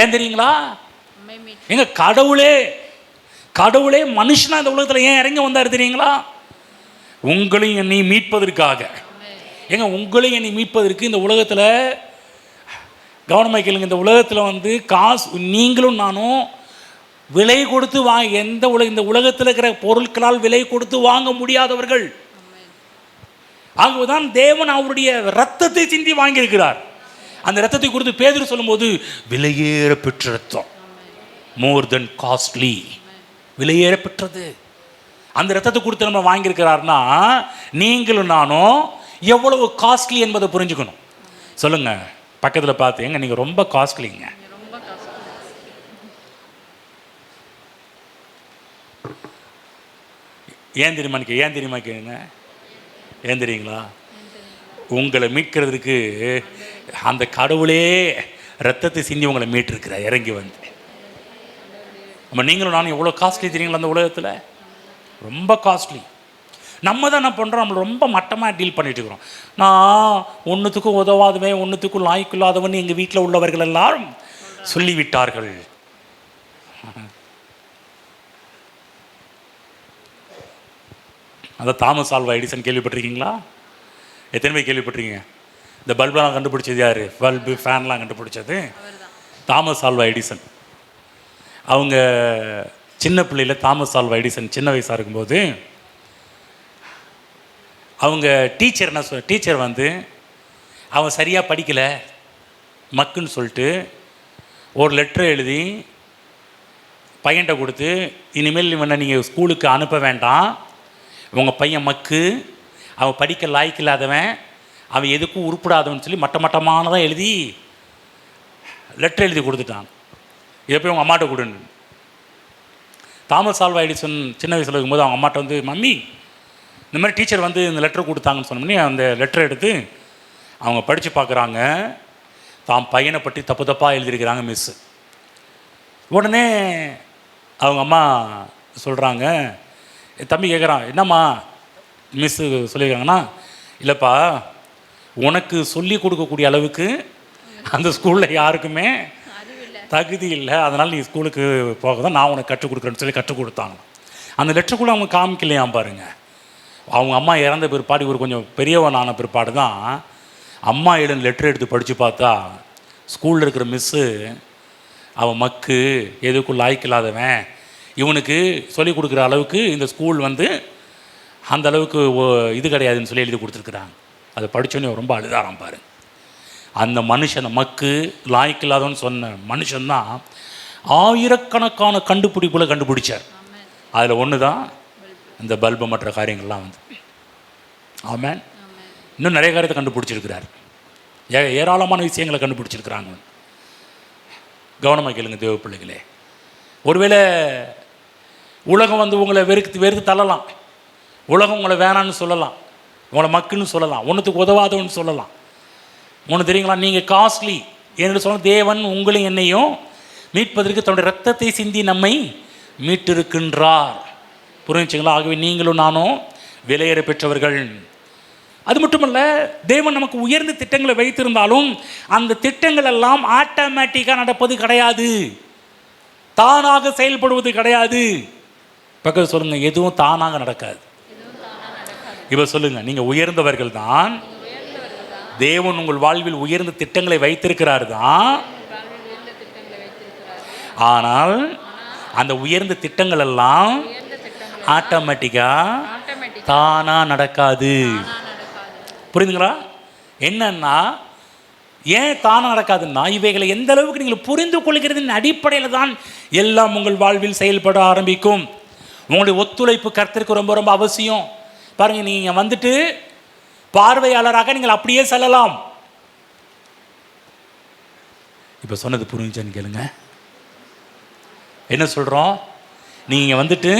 ஏன் தெரியுங்களா? எங்க கடவுளே மனுஷனா இந்த உலகத்தில் ஏன் இறங்கி வந்தார் தெரியுங்களா? உங்களையும் என்னை மீட்பதற்காக. ஏங்க உங்களையும் என்னை மீட்பதற்கு இந்த உலகத்தில், கவனமாக கேளுங்க, இந்த உலகத்தில் காசு நீங்களும் நானும் விலை கொடுத்து இந்த உலகத்தில் இருக்கிற பொருட்களால் விலை கொடுத்து வாங்க முடியாதவர்கள். ஆகவேதான் தேவன் அவருடைய ரத்தத்தை சிந்தி வாங்கியிருக்கிறார். அந்த ரத்தத்தை குறித்து பேதுரு சொல்லும்போது, விலையேற பெற்ற ரத்தம், மோர் தென் காஸ்ட்லி, விலையேற பெற்றது. அந்த ரத்தத்தை கொடுத்து நம்ம வாங்கியிருக்கிறார்னா நீங்களும் நானும் எவ்வளவு காஸ்ட்லி என்பதை புரிஞ்சுக்கணும். சொல்லுங்க பக்கத்தில் பார்த்து, எங்க நீங்கள் ரொம்ப காஸ்ட்லிங்க. ஏன் தெரியுமா கேளுங்க. ஏன் தெரியுங்களா? உங்களை மீட்கிறதுக்கு அந்த கடவுளே ரத்தத்தை சிந்தி உங்களை மீட்டிருக்கிறார் இறங்கி வந்து. நம்ம நீங்களும் நானும் எவ்வளோ காஸ்ட்லி தெரியுங்களா? அந்த உலகத்தில் ரொம்ப காஸ்ட்லி. நம்ம தான் என்ன பண்ணுறோம், நம்மளை ரொம்ப மட்டமாக டீல் பண்ணிட்டு இருக்கிறோம். நான் ஒன்றுத்துக்கும் உதவாதவன், ஒன்றுத்துக்கும் லாய்க்கில்லாதவன் எங்கள் வீட்டில் உள்ளவர்கள் எல்லாரும் சொல்லிவிட்டார்கள். அந்த தாமஸ் ஆல்வா எடிசன் கேள்விப்பட்டிருக்கீங்களா? எத்தனை பேர் கேள்விப்பட்டிருக்கீங்க? இந்த பல்பெலாம் கண்டுபிடிச்சது யார்? பல்பு ஃபேன்லாம் கண்டுபிடிச்சது தாமஸ் ஆல்வா எடிசன். அவங்க சின்ன பிள்ளையில் தாமஸ் ஆல்வா எடிசன் சின்ன வயசாக இருக்கும்போது அவங்க டீச்சர் என்ன டீச்சர் அவன் சரியாக படிக்கலை மக்குன்னு சொல்லிட்டு ஒரு லெட்டர் எழுதி பையன்கிட்ட கொடுத்து, இனிமேல் இவனை நீங்கள் ஸ்கூலுக்கு அனுப்ப வேண்டாம், உங்கள் பையன் மக்கு, அவன் படிக்க லாய்க்கில்லாதவன், அவன் எதுக்கும் உருப்படாதவன் சொல்லி மட்டமானதாக எழுதி லெட்டர் எழுதி கொடுத்துட்டான். இதை போய் அவங்க அம்மாட்ட கொடுன்னு. தாமஸ் ஆல்வா எடிசன் சின்ன வயசில் இருக்கும்போது அவங்க அம்மாட்ட மம்மி இந்த மாதிரி டீச்சர் இந்த லெட்டர் கொடுத்தாங்கன்னு சொன்னோம்னே அந்த லெட்டர் எடுத்து அவங்க படித்து பார்க்குறாங்க. தான் பையனை பற்றி தப்பாக எழுதியிருக்கிறாங்க மிஸ்ஸு. உடனே அவங்க அம்மா சொல்கிறாங்க, தம்பி கேட்குறான், என்னம்மா மிஸ்ஸு சொல்லியிருக்காங்கன்னா, இல்லைப்பா உனக்கு சொல்லி கொடுக்கக்கூடிய அளவுக்கு அந்த ஸ்கூலில் யாருக்குமே தகுதி இல்லை, அதனால் நீ ஸ்கூலுக்கு போக தான் நான் உனக்கு கற்றுக் கொடுக்குறேன்னு சொல்லி கற்றுக் கொடுத்தாங்க. அந்த லெட்டருக்குள்ளே அவங்க காமிக்கலையாம் பாருங்கள். அவங்க அம்மா இறந்த பிற்பாடு இவர் கொஞ்சம் பெரியவனான பிற்பாடு தான் அம்மா எழுந்த லெட்டர் எடுத்து படித்து பார்த்தா ஸ்கூலில் இருக்கிற மிஸ்ஸு அவன் மக்கு, எதுக்கும் லாய்க்கில்லாதவன், இவனுக்கு சொல்லிக் கொடுக்குற அளவுக்கு இந்த ஸ்கூல் அந்த அளவுக்கு இது கிடையாதுன்னு சொல்லி எழுதி கொடுத்துருக்குறாங்க. அதை படித்தோன்னே ரொம்ப அழுதாராம் பாருங்க. அந்த மனுஷனை மக்கு லாய்க்கில்லாதவன்னு சொன்ன மனுஷன்தான் ஆயிரக்கணக்கான கண்டுபிடிப்புகளை கண்டுபிடிச்சார். அதில் ஒன்று தான் இந்த பல்பு மற்ற காரியங்கள்லாம் வந்து. ஆமென். இன்னும் நிறைய காரியத்தை கண்டுபிடிச்சிருக்கிறார். ஏராளமான விஷயங்களை கண்டுபிடிச்சிருக்கிறாங்க. கவனமாக கேளுங்க தேவ பிள்ளைகளே. ஒருவேளை உலகம் வந்து உங்களை வெறுத்து தள்ளலாம். உலகம் உங்களை வேணான்னு சொல்லலாம், உங்களை மக்குன்னு சொல்லலாம், ஒன்றுத்துக்கு உதவாதவன்னு சொல்லலாம். ஒன்று தெரியுங்களா, நீங்கள் காஸ்ட்லி என்று சொன்ன தேவன் உங்களையும் என்னையும் மீட்பதற்கு தன்னுடைய ரத்தத்தை சிந்தி நம்மை மீட்டிருக்கின்றார். புரிஞ்சுங்களா? ஆகவே நீங்களும் நானும் விலையேற பெற்றவர்கள். அது மட்டுமல்ல, தேவன் நமக்கு உயர்ந்த திட்டங்களை வைத்திருந்தாலும் அந்த திட்டங்கள் எல்லாம் ஆட்டோமேட்டிக்காக நடப்பது கிடையாது, தானாக செயல்படுவது கிடையாது. பக்கத்தில் சொல்லுங்க, எதுவும் தானாக நடக்காது. இப்போ சொல்லுங்க, நீங்கள் உயர்ந்தவர்கள் தான், தேவன் உங்கள் வாழ்வில் உயர்ந்த திட்டங்களை வைத்திருக்கிறார் தான். ஆனால் அந்த உயர்ந்த திட்டங்கள் எல்லாம் ஆட்டோமேட்டிக்காக தானாக நடக்காது. புரியுதுங்களா? என்னன்னா, ஏன் தானாக நடக்காதுன்னா, இவைகளை எந்த அளவுக்கு நீங்கள் புரிந்து கொள்கிறதின் அடிப்படையில் தான் எல்லாம் உங்கள் வாழ்வில் செயல்பட ஆரம்பிக்கும். உங்களுடைய ஒத்துழைப்பு கர்த்தருக்கு ரொம்ப ரொம்ப அவசியம். பாருங்கள், நீங்கள் வந்துட்டு பார்வையாளராக நீங்கள் அப்படியே செல்லலாம். இப்போ சொன்னது புரிஞ்சுன்னு கேளுங்க. என்ன சொல்கிறோம்? நீங்கள் வந்துட்டு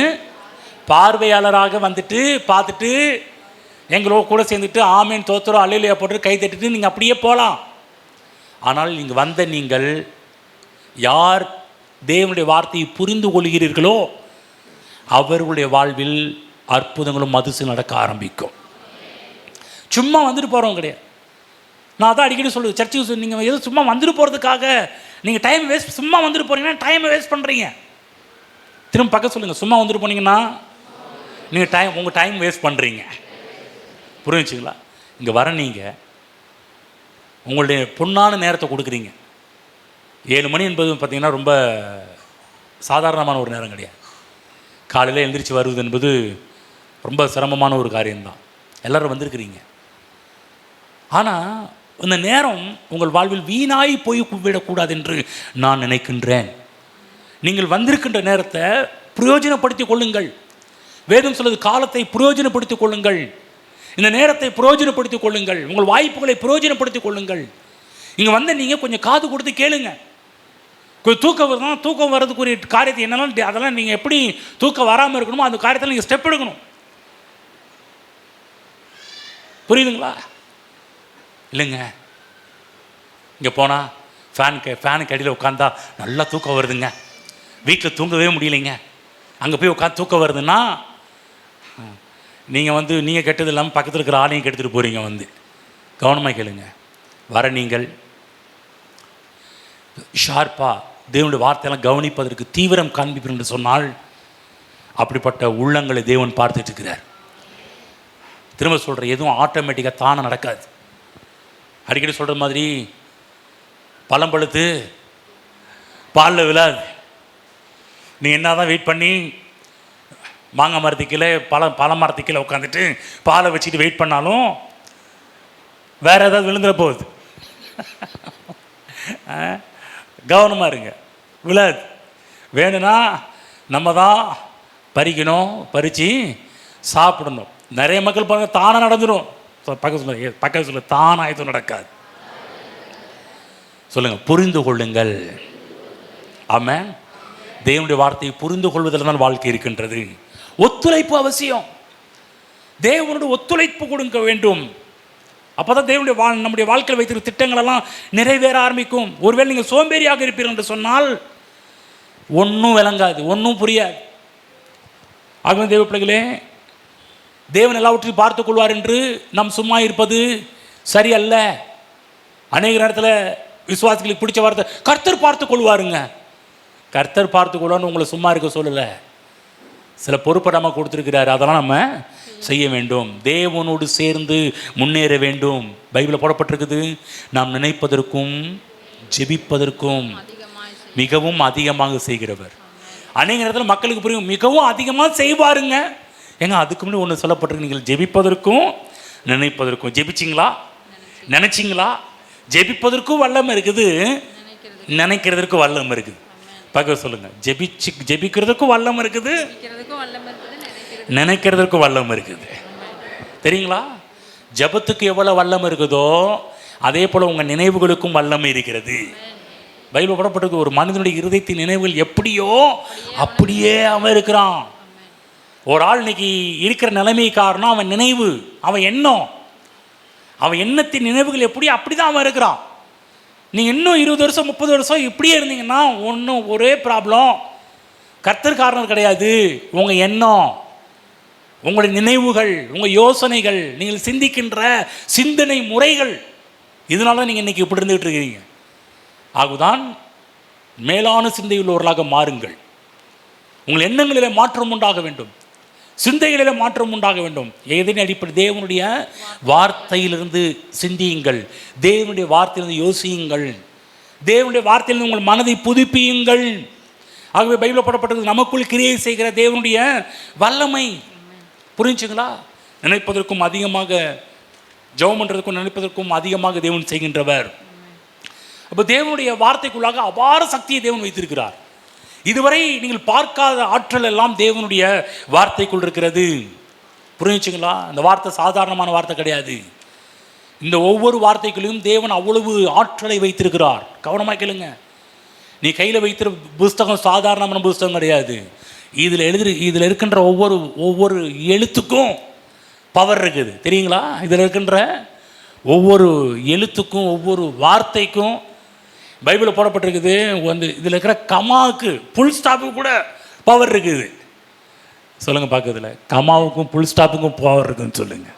பார்வையாளராக வந்துட்டு பார்த்துட்டு எங்களோட கூட சேர்ந்துட்டு ஆமேன் தோத்துறோம் அல்லையா போட்டு கை தட்டிட்டு நீங்கள் அப்படியே போகலாம். ஆனால் இங்கே வந்த நீங்கள் யார் தேவனுடைய வார்த்தையை புரிந்து கொள்கிறீர்களோ அவர்களுடைய வாழ்வில் அற்புதங்களும் அதிசயம் நடக்க ஆரம்பிக்கும். சும்மா வந்துட்டு போகிறவங்க கிடையாது. நான் அதான் அடிக்கடி சொல்லுவேன், சர்ச்சுக்கு நீங்கள் எதுவும் சும்மா வந்துட்டு போகிறதுக்காக நீங்கள் டைம் வேஸ்ட், சும்மா வந்துட்டு போகிறீங்கன்னா டைமை வேஸ்ட் பண்ணுறீங்க. திரும்ப பக்கம் சொல்லுங்கள், சும்மா வந்துட்டு போனீங்கன்னா நீங்கள் உங்கள் டைம் வேஸ்ட் பண்ணுறீங்க. புரிஞ்சுங்களா? இங்கே வர நீங்கள் உங்களுடைய பொன்னான நேரத்தை கொடுக்குறீங்க. 7 மணி என்பது பார்த்திங்கன்னா ரொம்ப சாதாரணமான ஒரு நேரம் கிடையாது. காலையில் எழுந்திரிச்சு வருவது என்பது ரொம்ப சிரமமான ஒரு காரியம்தான். எல்லோரும் வந்திருக்கிறீங்க. ஆனால் இந்த நேரம் உங்கள் வாழ்வில் வீணாய் போய் விடக்கூடாது என்று நான் நினைக்கின்றேன். நீங்கள் வந்திருக்கின்ற நேரத்தை பிரயோஜனப்படுத்திக் கொள்ளுங்கள். வேதம் சொல்வது காலத்தை பிரயோஜனப்படுத்திக் கொள்ளுங்கள், இந்த நேரத்தை பிரயோஜனப்படுத்திக் கொள்ளுங்கள், உங்கள் வாய்ப்புகளை பிரயோஜனப்படுத்திக் கொள்ளுங்கள். இங்கே வந்து நீங்கள் கொஞ்சம் காது கொடுத்து கேளுங்க. கொஞ்சம் தூக்கம் வரணும், தூக்கம் வர்றதுக்குரிய காரியத்தை என்னெல்லாம் அதெல்லாம் நீங்கள் எப்படி தூக்கம் வராமல் இருக்கணுமோ அந்த காரியத்தில் நீங்கள் ஸ்டெப் எடுக்கணும். புரியுதுங்களா? இல்லைங்க, இங்கே போனால் ஃபேனுக்கு அடியில் உட்காந்தா நல்லா தூக்கம் வருதுங்க, வீட்டில் தூங்கவே முடியலைங்க, அங்கே போய் உட்காந்து தூக்கம் வருதுன்னா நீங்கள் கெட்டது இல்லாமல் பக்கத்தில் இருக்கிற ஆளையும் கெடுத்துட்டு போகிறீங்க. கவனமாக கேளுங்க. வர நீங்கள் ஷார்ப்பாக தேவனுடைய வார்த்தையெல்லாம் கவனிப்பதற்கு தீவிரம் காண்பிப்பீர்கள் என்று சொன்னால் அப்படிப்பட்ட உள்ளங்களை தேவன் பார்த்துட்டு இருக்கிறார். திரும்ப சொல்கிற, எதுவும் ஆட்டோமேட்டிக்காக தானே நடக்காது. அடிக்கடி சொல்கிற மாதிரி பழம் பழுத்து பாலில் விழாது. நீ என்ன தான் வெயிட் பண்ணி மாங்காய் மரத்துக்கீழே பழ மரத்துக்கீழே உட்காந்துட்டு பாலை வச்சுட்டு வெயிட் பண்ணாலும் வேறு ஏதாவது விழுந்துட போகுது. கவனமாக இருங்க, விழாது. வேணும்னா நம்ம தான் பறிக்கணும், பறித்து சாப்பிடணும். நிறைய மக்கள் பாருங்கள் தானாக நடந்துடும். பக்கம் சொல்ல தானாக எதுவும் நடக்காது. சொல்லுங்கள், புரிந்து கொள்ளுங்கள். ஆமென். தேவனுடைய வார்த்தையை புரிந்து கொள்வதில் தான் வாழ்க்கை இருக்கின்றது. ஒத்துழைப்பு அவசியம். தேவனுடைய ஒத்துழைப்பு கொடுக்க வேண்டும். அப்போ தான் தேவனுடைய நம்முடைய வாழ்க்கையில் வைத்திருக்கிற திட்டங்களெல்லாம் நிறைவேற ஆரம்பிக்கும். ஒருவேளை நீங்கள் சோம்பேறியாக இருப்பீர்கள் என்று சொன்னால் ஒன்றும் விளங்காது, ஒன்றும் புரியாது. ஆகவே தேவ பிள்ளைகளே, தேவன் எல்லாவற்றையும் பார்த்து கொள்வார் என்று நாம் சும்மா இருப்பது சரியல்ல. அநேக நேரத்தில் விசுவாசிகளுக்கு பிடிச்ச வார்த்தை கர்த்தர் பார்த்து கொள்வாருங்க. கர்த்தர் பார்த்து கொள்வான்னு உங்களை சும்மா இருக்க சொல்லலை. சில பொறுப்பை நம்ம கொடுத்துருக்கிறாரு, அதெல்லாம் நம்ம செய்ய வேண்டும். தேவனோடு சேர்ந்து முன்னேற வேண்டும். பைபிளில் போடப்பட்டிருக்குது, நாம் நினைப்பதற்கும் ஜெபிப்பதற்கும் மிகவும் அதிகமாக செய்கிறவர். அநேக நேரத்தில் மக்களுக்கு புரியும், மிகவும் அதிகமாக செய்வாருங்க. ஏங்க, அதுக்கு முன்னாடி ஒன்று சொல்லப்பட்டிருக்கு, நீங்கள் ஜெபிப்பதற்கும் நினைப்பதற்கும். ஜெபிச்சிங்களா? நினச்சிங்களா? ஜெபிப்பதற்கும் வல்லம் இருக்குது, நினைக்கிறதற்கும் வல்லம் இருக்குது. பார்க்க சொல்லுங்க. ஜெபிக்கிறதுக்கும் வல்லம் இருக்குது, இருக்கிறதுக்கும் வல்லமை இருக்குது, நினைக்கிறதுக்கும் வல்லம் இருக்குது. தெரியுங்களா? ஜெபத்துக்கு எவ்வளோ வல்லம் இருக்குதோ அதே போல் உங்கள் நினைவுகளுக்கும் வல்லமை இருக்கிறது. பைபிள் போடப்பட்டிருக்கு, ஒரு மனிதனுடைய இருதயத்தின் நினைவுகள் எப்படியோ அப்படியே அவன் இருக்கிறான். ஒரு ஆள் இன்னைக்கு இருக்கிற நிலைமை காரணம் அவன் நினைவு, அவன் எண்ணம், அவன் எண்ணத்தின் நினைவுகள் எப்படியோ அப்படி தான் அவன் இருக்கிறான். நீங்கள் இன்னும் 20 வருஷம் 30 வருஷம் இப்படியே இருந்தீங்கன்னா ஒன்றும் ஒரே ப்ராப்ளம், கர்த்தர் காரணம் கிடையாது. உங்கள் எண்ணம், உங்களுடைய நினைவுகள், உங்கள் யோசனைகள், நீங்கள் சிந்திக்கின்ற சிந்தனை முறைகள், இதனால தான் நீங்கள் இன்றைக்கி இப்படி இருந்துகிட்டு இருக்கிறீங்க. ஆகுதான் மேலான சிந்தையுள்ளவர்களாக மாறுங்கள். உங்கள் எண்ணங்களிலே மாற்றம் உண்டாக வேண்டும், சிந்தைகளிலே மாற்றம் உண்டாக வேண்டும். எதன் அடிப்படை? தேவனுடைய வார்த்தையிலிருந்து சிந்தியுங்கள், தேவனுடைய வார்த்தையிலிருந்து யோசியுங்கள், தேவனுடைய வார்த்தையிலிருந்து உங்கள் மனதை புதுப்பியுங்கள். ஆகவே பைபிளில் போடப்பட்டது நமக்குள் கிரியை செய்கிற தேவனுடைய வல்லமை. புரிஞ்சுங்களா? நினைப்பதற்கும் அதிகமாக, ஜெபம் பண்ணுறதுக்கும் நினைப்பதற்கும் அதிகமாக தேவன் செய்கின்றவர். அப்போ தேவனுடைய வார்த்தைக்குள்ளாக அபார சக்தியை தேவன் வைத்திருக்கிறார். இதுவரை நீங்கள் பார்க்காத ஆற்றல் எல்லாம் தேவனுடைய வார்த்தைக்குள் இருக்கிறது. புரிஞ்சுங்களா? இந்த வார்த்தை சாதாரணமான வார்த்தை கிடையாது. இந்த ஒவ்வொரு வார்த்தைக்குள்ளையும் தேவன் அவ்வளவு ஆற்றலை வைத்திருக்கிறார். கவனமாக கேளுங்க. நீ கையில் வைத்திரு புஸ்தகம் சாதாரணமான புஸ்தகம் கிடையாது. இதில் இருக்கின்ற ஒவ்வொரு எழுத்துக்கும் பவர் இருக்குது. தெரியுங்களா? இதில் இருக்கின்ற ஒவ்வொரு எழுத்துக்கும் ஒவ்வொரு வார்த்தைக்கும் பைபிளில் போடப்பட்டிருக்குது. இதில் இருக்கிற கமாவுக்கு புல் ஸ்டாப்புக்கு கூட பவர் இருக்குது. சொல்லுங்கள் பார்க்கறதுல கமாவுக்கும் புல் ஸ்டாப்புக்கும் பவர் இருக்குன்னு சொல்லுங்கள்.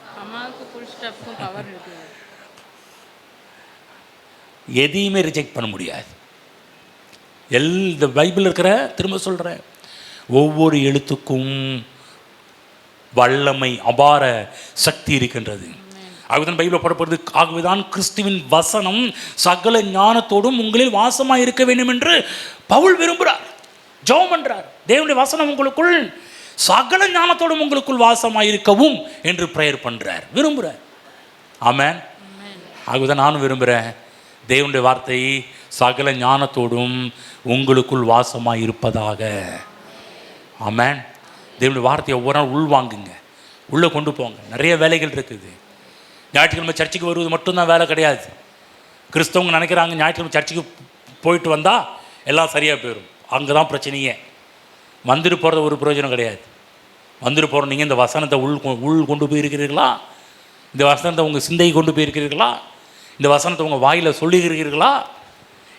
எதையுமே ரிஜெக்ட் பண்ண முடியாது. இந்த பைபிள் இருக்கிற, திரும்ப சொல்கிறேன், ஒவ்வொரு எழுத்துக்கும் வல்லமை, அபார சக்தி இருக்கின்றது. ஆகவேதான் பைபிள் போடப்படுது, ஆகவேதான் கிறிஸ்துவின் வசனம் சகல ஞானத்தோடும் உங்களில் வாசமாக இருக்க வேண்டும் என்று பவுல் விரும்புகிறார், ஜெபம் பண்றார். தேவனுடைய வசனம் உங்களுக்குள் சகல ஞானத்தோடும் உங்களுக்குள் வாசமாக இருக்கவும் என்று பிரேயர் பண்றார், விரும்புகிறார். ஆமென். ஆகவேதான் நானும் விரும்புகிறேன், தேவனுடைய வார்த்தை சகல ஞானத்தோடும் உங்களுக்குள் வாசமாக இருப்பதாக. ஆமென். தேவனுடைய வார்த்தையை ஒவ்வொரு நாள் உள்வாங்குங்க, உள்ளே கொண்டு போங்க. நிறைய வேலைகள் இருக்குது. ஞாயிற்றுக்கிழமை சர்ச்சுக்கு வருவது மட்டும்தான் வேலை கிடையாது. கிறிஸ்தவங்க நினைக்கிறாங்க ஞாயிற்றுக்கிழமை சர்ச்சுக்கு போயிட்டு வந்தால் எல்லாம் சரியாக போயிடும். அங்கே தான் பிரச்சனையே. வந்துட்டு போகிறது ஒரு பிரயோஜனம் கிடையாது. வந்துட்டு போகிற நீங்கள் இந்த வசனத்தை உள் கொண்டு போயிருக்கிறீர்களா? இந்த வசனத்தை உங்கள் சிந்தை கொண்டு போயிருக்கிறீர்களா? இந்த வசனத்தை உங்கள் வாயில் சொல்லியிருக்கிறீர்களா?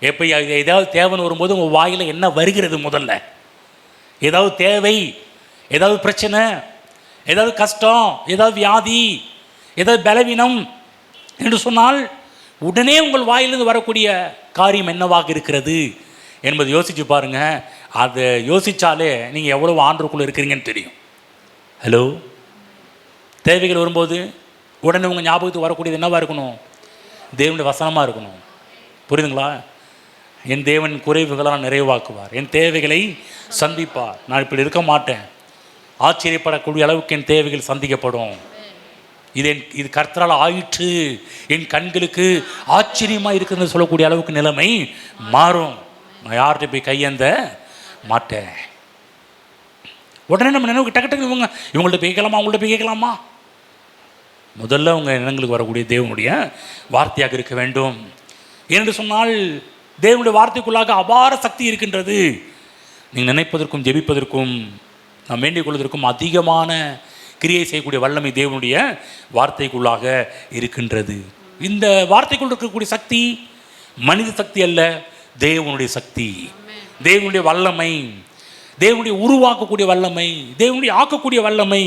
எப்போ ஏதாவது தேவைன்னு வரும்போது உங்கள் வாயில் என்ன வருகிறது? முதல்ல ஏதாவது தேவை, ஏதாவது பிரச்சனை, ஏதாவது கஷ்டம், ஏதாவது வியாதி, ஏதாவது பலவீனம் என்று சொன்னால் உடனே உங்கள் வாயிலிருந்து வரக்கூடிய காரியம் என்னவாக இருக்கிறது என்பதை யோசித்து பாருங்கள். அதை யோசித்தாலே நீங்கள் எவ்வளோ ஆண்டுக்குள்ளே இருக்கிறீங்கன்னு தெரியும். ஹலோ, தேவைகள் வரும்போது உடனே உங்கள் ஞாபகத்துக்கு வரக்கூடியது என்னவாக இருக்கணும்? தேவனுடைய வசனமாக இருக்கணும். புரியுதுங்களா? என் தேவன் குறைவுகளால் நிறைவாக்குவார், என் தேவைகளை சந்திப்பார். நான் இப்படி இருக்க மாட்டேன், ஆச்சரியப்படக்கூடிய அளவுக்கு என் தேவைகள் சந்திக்கப்படும். இது கர்த்தரால் ஆயிற்று, என் கண்களுக்கு ஆச்சரியமாக இருக்குதுன்னு சொல்லக்கூடிய அளவுக்கு நிலைமை மாறும். நான் யார்கிட்ட போய் கையேந்த மாட்டேன். உடனே நம்ம நினைவுக்கு டக்கு டக்கு இவங்கள்ட்ட போய் கேட்கலாமா, அவங்கள்ட்ட போய் கேட்கலாமா? முதல்ல உங்கள் எண்ணங்களுக்கு வரக்கூடிய தேவனுடைய வார்த்தையாக இருக்க வேண்டும். என்று சொன்னால் தேவனுடைய வார்த்தைக்குள்ளாக அபார சக்தி இருக்கின்றது. நீங்கள் நினைப்பதற்கும் ஜெபிப்பதற்கும் நாம் வேண்டிக் கொள்வதற்கும் அதிகமான கிரியை செய்யக்கூடிய வல்லமை தேவனுடைய வார்த்தைக்குள்ளாக இருக்கின்றது. இந்த வார்த்தைக்குள் இருக்கக்கூடிய சக்தி மனித சக்தி அல்ல, தேவனுடைய சக்தி, தேவனுடைய வல்லமை, தேவனுடைய உருவாக்கக்கூடிய வல்லமை, தேவனுடைய ஆக்கக்கூடிய வல்லமை.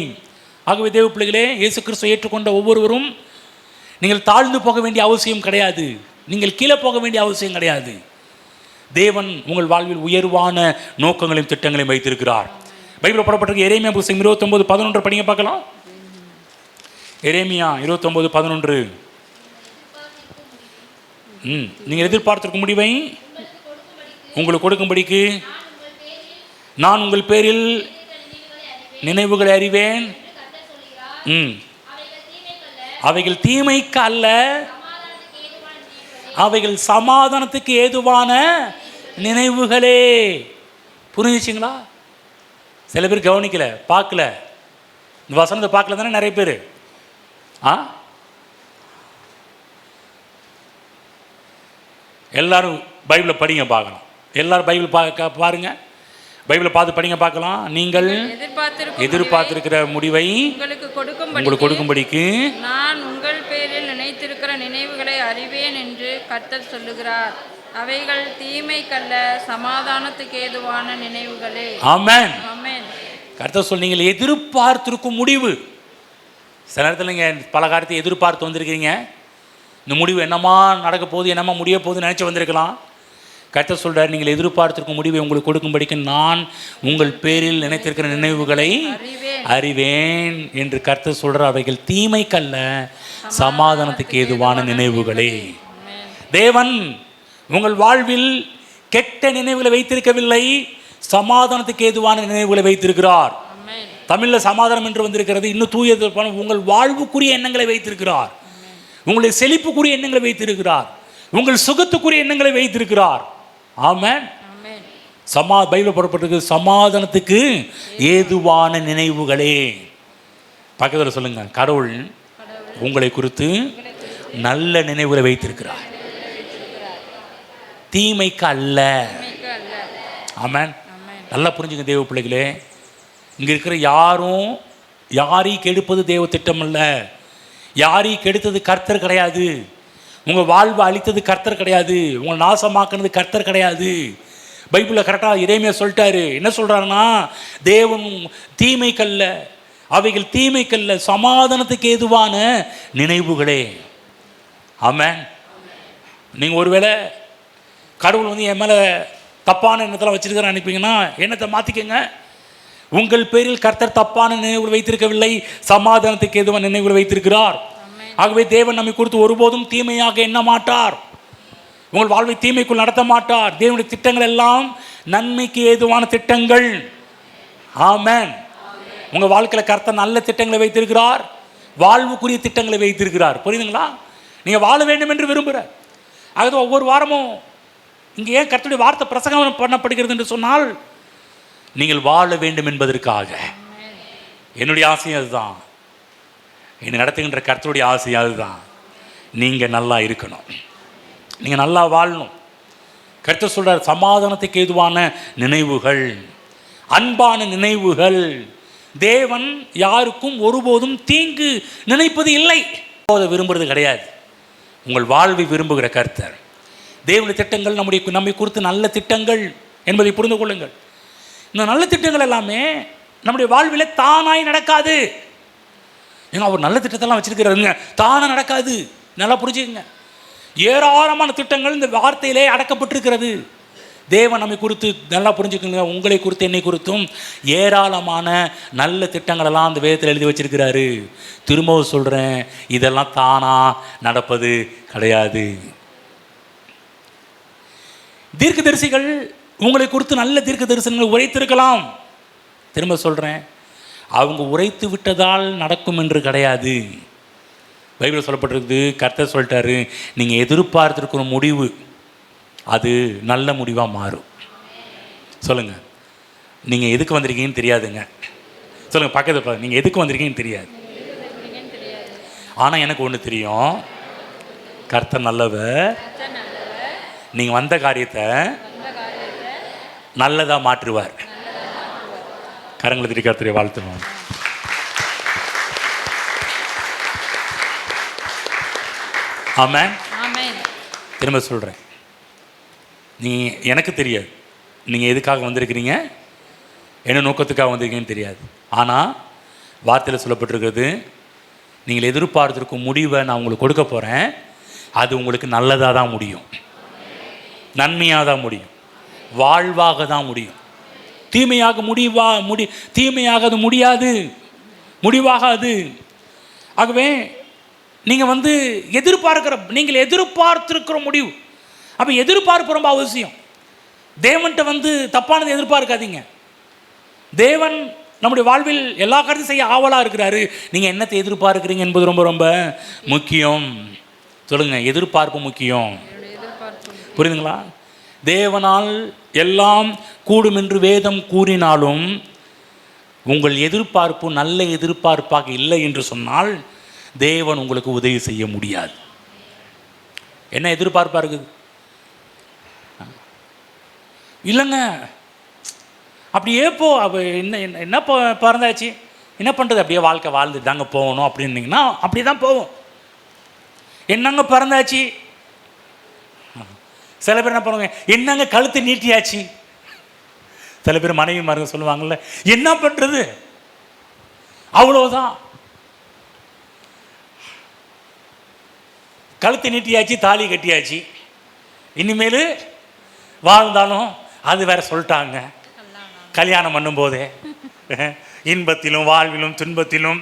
ஆகவே தேவ பிள்ளைகளே, இயேசு கிறிஸ்துவை ஏற்றுக்கொண்ட ஒவ்வொருவரும் நீங்கள் தாழ்ந்து போக வேண்டிய அவசியம் கிடையாது, நீங்கள் கீழே போக வேண்டிய அவசியம் கிடையாது. தேவன் உங்கள் வாழ்வில் உயர்வான நோக்கங்களையும் திட்டங்களையும் வைத்திருக்கிறார். பைபிள் போடப்பட்டிருக்க எரேமியா புத்தகம் 29:11 படிங்க பார்க்கலாம். எரேமியா 29:11. நீங்கள் எதிர்பார்த்திருக்கும் முடிவை உங்களுக்கு கொடுக்கும்படிக்கு நான் உங்கள் பேரில் நினைவுகளை அறிவேன். அவைகள் தீமைக்கு அல்ல, அவைகள் சமாதானத்துக்கு ஏதுவான நினைவுகளே. புரிஞ்சிச்சிங்களா? சில பேர் கவனிக்கல, பார்க்கல, இந்த வசனத்தை பார்க்கல தானே நிறைய பேர். எல்லாரும் பைபிளை படிங்க பார்க்கலாம். எல்லாரும் பைபிள் பாருங்க, பைபிளை பார்த்து படிங்க பார்க்கலாம். நீங்கள் எதிர்பார்த்திருக்கிற முடிவை உங்களுக்கு கொடுக்கும்படிக்கு நான் உங்கள் பேரில் நினைத்திருக்கிற நினைவுகளை அறிவேன் என்று கர்த்தர் சொல்லுகிறார். அவைகள் தீமைக்கல்ல, சமாதானத்துக்கு ஏதுவான நினைவுகளே. ஆமென். ஆமென். கர்த்தர் சொல், நீங்கள் எதிர்பார்த்திருக்கும் முடிவு. சில நேரத்தில் நீங்கள் பல காரியத்தை எதிர்பார்த்து வந்திருக்கீங்க. இந்த முடிவு என்னமா நடக்க போகுது, என்னமா முடிய போகுதுன்னு நினச்சி வந்திருக்கலாம். கர்த்தர் சொல்கிறார், நீங்கள் எதிர்பார்த்திருக்கும் முடிவை உங்களுக்கு கொடுக்கும்படிக்கு நான் உங்கள் பேரில் நினைத்திருக்கிற நினைவுகளை அறிவேன் என்று கர்த்தர் சொல்கிறார். அவைகள் தீமைக்கல்ல, சமாதானத்துக்கு ஏதுவான நினைவுகளே. தேவன் உங்கள் வாழ்வில் கெட்ட நினைவுகளை வைத்திருக்கவில்லை, சமாதானத்துக்கு ஏதுவான நினைவுகளை வைத்திருக்கிறார். தமிழில் சமாதானம் என்று வந்திருக்கிறது. இன்னும் தூயது உங்கள் வாழ்வுக்குரிய எண்ணங்களை வைத்திருக்கிறார், உங்களுடைய செழிப்புக்குரிய எண்ணங்களை வைத்திருக்கிறார், உங்கள் சுகத்துக்குரிய எண்ணங்களை வைத்திருக்கிறார். ஆமென். பைபிள் போடப்பட்டிருக்கு, சமாதானத்துக்கு ஏதுவான நினைவுகளே. பக்கத்தில் சொல்லுங்க, கடவுள் உங்களை குறித்து நல்ல நினைவுகளை வைத்திருக்கிறார், தீமைக்கு அல்ல. ஆமென். நல்லா புரிஞ்சுங்க தேவ பிள்ளைகளே. இங்கே இருக்கிற யாரையும் கெடுப்பது தேவ திட்டம் அல்ல. யாரையும் கெடுத்தது கர்த்தர் கிடையாது. உங்கள் வாழ்வை அழித்தது கர்த்தர் கிடையாது. உங்களை நாசமாக்குனது கர்த்தர் கிடையாது. பைபிளில் கரெக்டாக எரேமியா சொல்லிட்டாரு. என்ன சொல்கிறாருன்னா, தேவன் தீமைக்கல்ல, அவைகள் தீமைக்கல்ல, சமாதானத்துக்கு ஏதுவான நினைவுகளே. ஆமென். நீங்கள் ஒருவேளை கடவுள் என் மேலே தப்பான எண்ணத்தெல்லாம் வச்சுருக்கிற நினைப்பீங்கன்னா எண்ணத்தை மாற்றிக்கங்க. உங்கள் பேரில் கர்த்தர் தப்பான நினைவுகள் வைத்திருக்கவில்லை, சமாதானத்துக்கு ஏதுவான நினைவுகள் வைத்திருக்கிறார். ஆகவே தேவன் நம்மை குறித்து ஒருபோதும் தீமையாக எண்ண மாட்டார், உங்கள் வாழ்வை தீமைக்குள் நடத்த மாட்டார். தேவனுடைய திட்டங்கள் எல்லாம் நன்மைக்கு ஏதுவான திட்டங்கள். ஆமென். உங்கள் வாழ்க்கையில் கர்த்தர் நல்ல திட்டங்களை வைத்திருக்கிறார், வாழ்வுக்குரிய திட்டங்களை வைத்திருக்கிறார். புரியுதுங்களா? நீங்கள் வாழ வேண்டும் என்று விரும்புகிறார். ஆகவே ஒவ்வொரு வாரமும் இங்கே ஏன் கர்த்தருடைய வார்த்தை பிரசங்கம் பண்ணப்படுகிறது என்று சொன்னால், நீங்கள் வாழ வேண்டும் என்பதற்காக. என்னுடைய ஆசையும் அதுதான், என்னை நடத்துகின்ற கர்த்தருடைய ஆசையும் அதுதான். நீங்கள் நல்லா இருக்கணும், நீங்கள் நல்லா வாழணும். கர்த்தர் சொல்கிறார், சமாதானத்துக்கு ஏதுவான நினைவுகள், அன்பான நினைவுகள். தேவன் யாருக்கும் ஒருபோதும் தீங்கு நினைப்பது இல்லை, விரும்புறது கிடையாது. உங்கள் வாழ்வை விரும்புகிற கர்த்தர். தேவனுடைய திட்டங்கள் நம்மை குறித்து நல்ல திட்டங்கள் என்பதை புரிந்து கொள்ளுங்கள். இந்த நல்ல திட்டங்கள் எல்லாமே நம்முடைய வாழ்வில் தானாய் நடக்காது. ஏன்னா அவர் நல்ல திட்டத்தெல்லாம் வச்சிருக்கிறாருங்க, தானாக நடக்காது. நல்லா புரிஞ்சுக்கங்க. ஏராளமான திட்டங்கள் இந்த வார்த்தையிலே அடக்கப்பட்டிருக்கிறது. தேவன் நம்மை குறித்து நல்லா புரிஞ்சுக்கோங்க, உங்களை குறித்து என்னை குறித்தும் ஏராளமான நல்ல திட்டங்களெல்லாம் அந்த வேதத்தில் எழுதி வச்சிருக்கிறாரு. திரும்பவும் சொல்கிறேன், இதெல்லாம் தானாக நடப்பது கிடையாது. தீர்க்கதரிசிகள் உங்களை குறித்து நல்ல தீர்க்க தரிசனங்களை உரைத்திருக்கலாம். திரும்ப சொல்கிறேன், அவங்க உரைத்து விட்டதால் நடக்கும் என்று கிடையாது. பைபிளில் சொல்லப்பட்டிருக்குது, கர்த்தர் சொல்லிட்டாரு, நீங்கள் எதிர்பார்த்துருக்கிற முடிவு அது நல்ல முடிவாக மாறும். சொல்லுங்கள், நீங்கள் எதுக்கு வந்திருக்கீங்கன்னு தெரியாதுங்க. சொல்லுங்கள் பக்கத்தில், நீங்கள் எதுக்கு வந்திருக்கீங்கன்னு தெரியாது. ஆனால் எனக்கு ஒன்று தெரியும், கர்த்தர் நல்லவர். நீங்கள் வந்த காரியத்தை நல்லதாக மாற்றுவார். கரங்களை திரி கர்த்தரை வாழ்த்துவார். ஆமென். திரும்ப சொல்கிறேன், எனக்கு தெரியாது நீங்கள் எதுக்காக வந்திருக்கிறீங்க, என்ன நோக்கத்துக்காக வந்திருக்கீங்கன்னு தெரியாது. ஆனால் வார்த்தையில் சொல்லப்பட்டிருக்கிறது, நீங்கள் எதிர்பார்த்திருக்கும் முடிவை நான் உங்களுக்கு கொடுக்க போகிறேன். அது உங்களுக்கு நல்லதாக தான் முடியும், நன்மையாக தான் முடியும், வாழ்வாக தான் முடியும். தீமையாக தீமையாக அது முடியாது, முடிவாகாது. ஆகவே நீங்கள் நீங்கள் எதிர்பார்த்திருக்கிற முடிவு. அப்போ எதிர்பார்ப்பு ரொம்ப அவசியம். தேவன்கிட்ட தப்பானது எதிர்பார்க்காதீங்க. தேவன் நம்முடைய வாழ்வில் எல்லா காரியத்தையும் செய்ய ஆவலாக இருக்கிறாரு. நீங்கள் என்னத்தை எதிர்பார்க்குறீங்க என்பது ரொம்ப ரொம்ப முக்கியம். சொல்லுங்கள், எதிர்பார்ப்பு முக்கியம். புரியுதுங்களா? தேவனால் எல்லாம் கூடும் என்று வேதம் கூறினாலும் உங்கள் எதிர்பார்ப்பு நல்ல எதிர்பார்ப்பாக இல்லை என்று சொன்னால் தேவன் உங்களுக்கு உதவி செய்ய முடியாது. என்ன எதிர்பார்ப்பாக இருக்குது? இல்லைங்க அப்படியே என்ன பிறந்தாச்சு, என்ன பண்ணுறது, அப்படியே வாழ்க்கை வாழ்ந்துட்டு தாங்க போகணும் அப்படின்னீங்கன்னா அப்படி தான் போவோம். என்னங்க பிறந்தாச்சு. சில பேர் என்ன பண்ணுவாங்க, என்னங்க கழுத்து நீட்டியாச்சு. சில பேர் மனைவி மாருங்க சொல்லுவாங்கல்ல, என்ன பண்ணுறது, அவ்வளோதான், கழுத்து நீட்டியாச்சு, தாலி கட்டியாச்சு, இனிமேல் வாழ்ந்தாலும் அது வேற சொல்லிட்டாங்க. கல்யாணம் பண்ணும்போதே இன்பத்திலும் வாழ்விலும் துன்பத்திலும்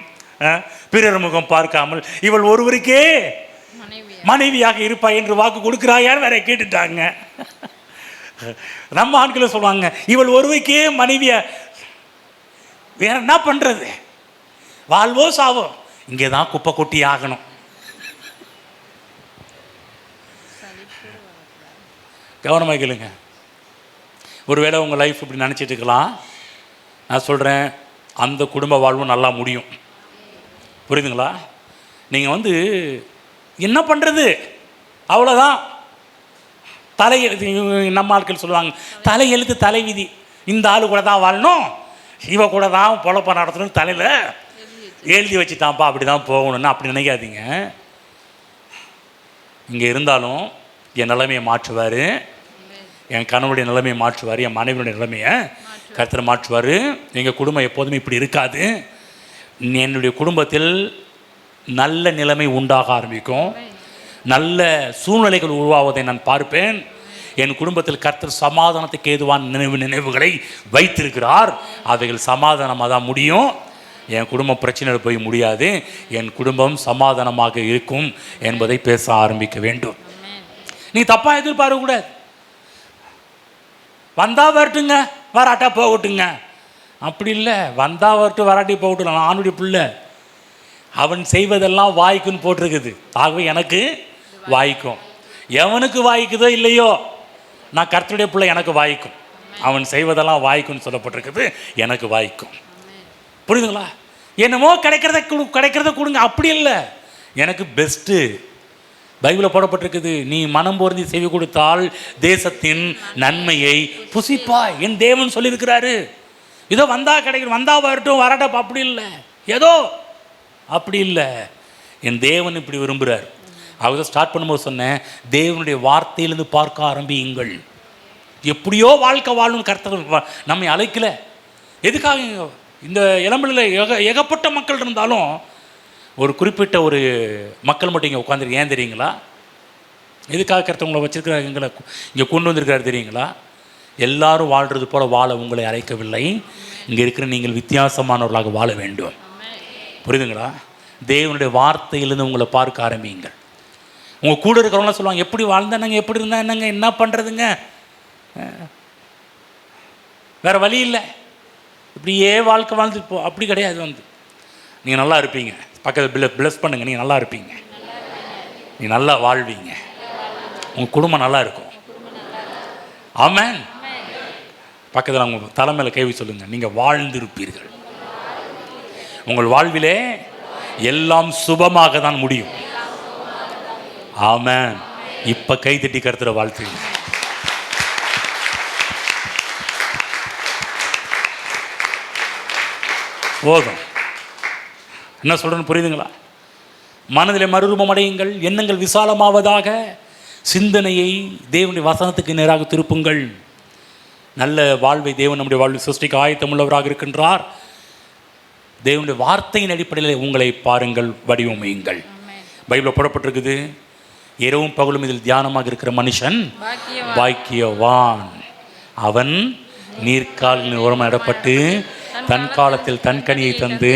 பிறர் முகம் பார்க்காமல் இவள் ஒருவருக்கே மனைவியாக இருப்பாய் என்று வாக்கு கொடுக்கிறாயான்னு வேற கேட்டுட்டாங்க. நம்ம ஆட்களை சொல்லுவாங்க, இவள் ஒருவருக்கே மனைவியா, வேற என்ன பண்றது, வாழ்வோ சாவோ, இங்கே தான் குப்பை கொட்டி ஆகணும். கவனமாக கேளுங்க. ஒருவேளை உங்கள் லைஃப் இப்படி நினச்சிட்டு இருக்கலாம். நான் சொல்கிறேன், அந்த குடும்ப வாழ்வும் நல்லா முடியும். புரியுதுங்களா? நீங்கள் என்ன பண்ணுறது, அவ்வளோதான், தலை எழுத்து. நம்ம ஆட்கள் சொல்லுவாங்க, தலை எழுத்து தலை விதி, இந்த ஆள் கூட தான் வாழணும், இவ கூட தான் பொழப்ப நடத்தணும், தலையில் எழுதி வச்சுட்டான்ப்பா, அப்படி தான் போகணும்னு அப்படி நினைக்காதீங்க. இங்கே இருந்தாலும் என் நிலைமையை மாற்றுவார், என் கணவனுடைய நிலைமையை மாற்றுவார், என் மனைவியுடைய நிலைமையை கர்த்தர் மாற்றுவார். எங்கள் குடும்பம் எப்போதுமே இப்படி இருக்காது. என்னுடைய குடும்பத்தில் நல்ல நிலைமை உண்டாக ஆரம்பிக்கும், நல்ல சூழ்நிலைகள் உருவாவதை நான் பார்ப்பேன். என் குடும்பத்தில் கர்த்தர் சமாதானத்துக்கு ஏதுவான நினைவுகளை வைத்திருக்கிறார். அவைகள் சமாதானமாக தான் முடியும். என் குடும்பம் பிரச்சனையில் போய் முடியாது. என் குடும்பம் சமாதானமாக இருக்கும் என்பதை பேச ஆரம்பிக்க வேண்டும். நீ தப்பாக எதிர்பார்க்க கூடாது. வந்தா வரட்டுங்க, வராட்டா போகட்டுங்க, அப்படி இல்லை. வந்தா வரட்டும், வராட்டி போகட்டும், நான் ஆணுடைய பிள்ளை, அவன் செய்வதெல்லாம் வாய்க்குன்னு போட்டிருக்குது. ஆகவே எனக்கு வாய்க்கும். எவனுக்கு வாய்க்குதோ இல்லையோ, நான் கர்த்தருடைய பிள்ளை, எனக்கு வாய்க்கும். அவன் செய்வதெல்லாம் வாய்க்குன்னு சொல்லப்பட்டிருக்குது, எனக்கு வாய்க்கும். புரியுதுங்களா? என்னமோ கிடைக்கிறத கொடுங்க, அப்படி இல்லை. எனக்கு பெஸ்ட்டு பைபிளில் போடப்பட்டிருக்குது. நீ மனம் பொருந்தி செவி கொடுத்தால் தேசத்தின் நன்மையை புசிப்பாய், என் தேவன் சொல்லியிருக்கிறாரு. இதோ வந்தா கிடைக்கும், வந்தா வரட்டும், வரட்டும், அப்படி இல்லை. ஏதோ அப்படி இல்லை. என் தேவன் இப்படி விரும்புகிறார். அவங்க ஸ்டார்ட் பண்ணும்போது சொன்னேன், தேவனுடைய வார்த்தையிலிருந்து பார்க்க ஆரம்பியுங்கள். எப்படியோ வாழ்க்கை வாழணும் கர்த்தர் நம்மை அழைக்கல. எதுக்காக? இந்த இளம்பலில் ஏகப்பட்ட மக்கள் இருந்தாலும் ஒரு குறிப்பிட்ட ஒரு மக்கள் மட்டும் இங்கே உட்காந்துருக்கு. ஏன் தெரியுங்களா? எதுக்காக கர்த்தவங்களை வச்சிருக்கிறார், எங்களை இங்கே கொண்டு வந்திருக்கிறார் தெரியுங்களா? எல்லாரும் வாழ்கிறது போல வாழ உங்களை அழைக்கவில்லை. இங்கே இருக்கிற நீங்கள் வித்தியாசமானவர்களாக வாழ வேண்டும். புரியுதுங்களா? தேவனுடைய வார்த்தையிலிருந்து உங்களை பார்க்க ஆரம்பியுங்கள். உங்கள் கூட இருக்கிறவங்களாம் சொல்லுவாங்க, எப்படி வாழ்ந்தா என்னங்க, எப்படி இருந்தால் என்னங்க, என்ன பண்ணுறதுங்க, வேறு வழி இல்லை, இப்படியே வாழ்க்கை வாழ்ந்துட்டு போ. அப்படி கிடையாது. நீங்கள் நல்லா இருப்பீங்க. பக்கத்தில் பிளஸ் பண்ணுங்கள், நீங்கள் நல்லா இருப்பீங்க, நீ நல்லா வாழ்வீங்க, உங்கள் குடும்பம் நல்லா இருக்கும். ஆமென். பக்கத்தில் அவங்க தலைமையில் கேள்வி சொல்லுங்கள், நீங்கள் வாழ்ந்திருப்பீர்கள். உங்கள் வாழ்விலே எல்லாம் சுபமாக தான் முடியும். ஆமென். இப்போ கை தட்டி கர்த்தரை வாழ்த்துங்க. போதும். என்ன சொல்கிறேன்னு புரியுதுங்களா? மனதிலே மறுரூபம் அடையுங்கள், எண்ணங்கள் விசாலமாவதாக, சிந்தனையை தேவனுடைய வசனத்துக்கு நேராக திருப்புங்கள். நல்ல வாழ்வை தேவன் நம்முடைய வாழ்வை சிருஷ்டிக்க ஆயத்தமுள்ளவராக இருக்கின்றார். தேவனுடைய வார்த்தையின் அடிப்படையில் உங்களை பாருங்கள், வடிவமையுங்கள். பைபிளில் போடப்பட்டிருக்குது, இரவும் பகலும் இதில் தியானமாக இருக்கிற மனுஷன் பாக்கியவான், அவன் நீர்க்காலின் ஓரமாக இடப்பட்டு தன் காலத்தில் தன் கனியை தந்து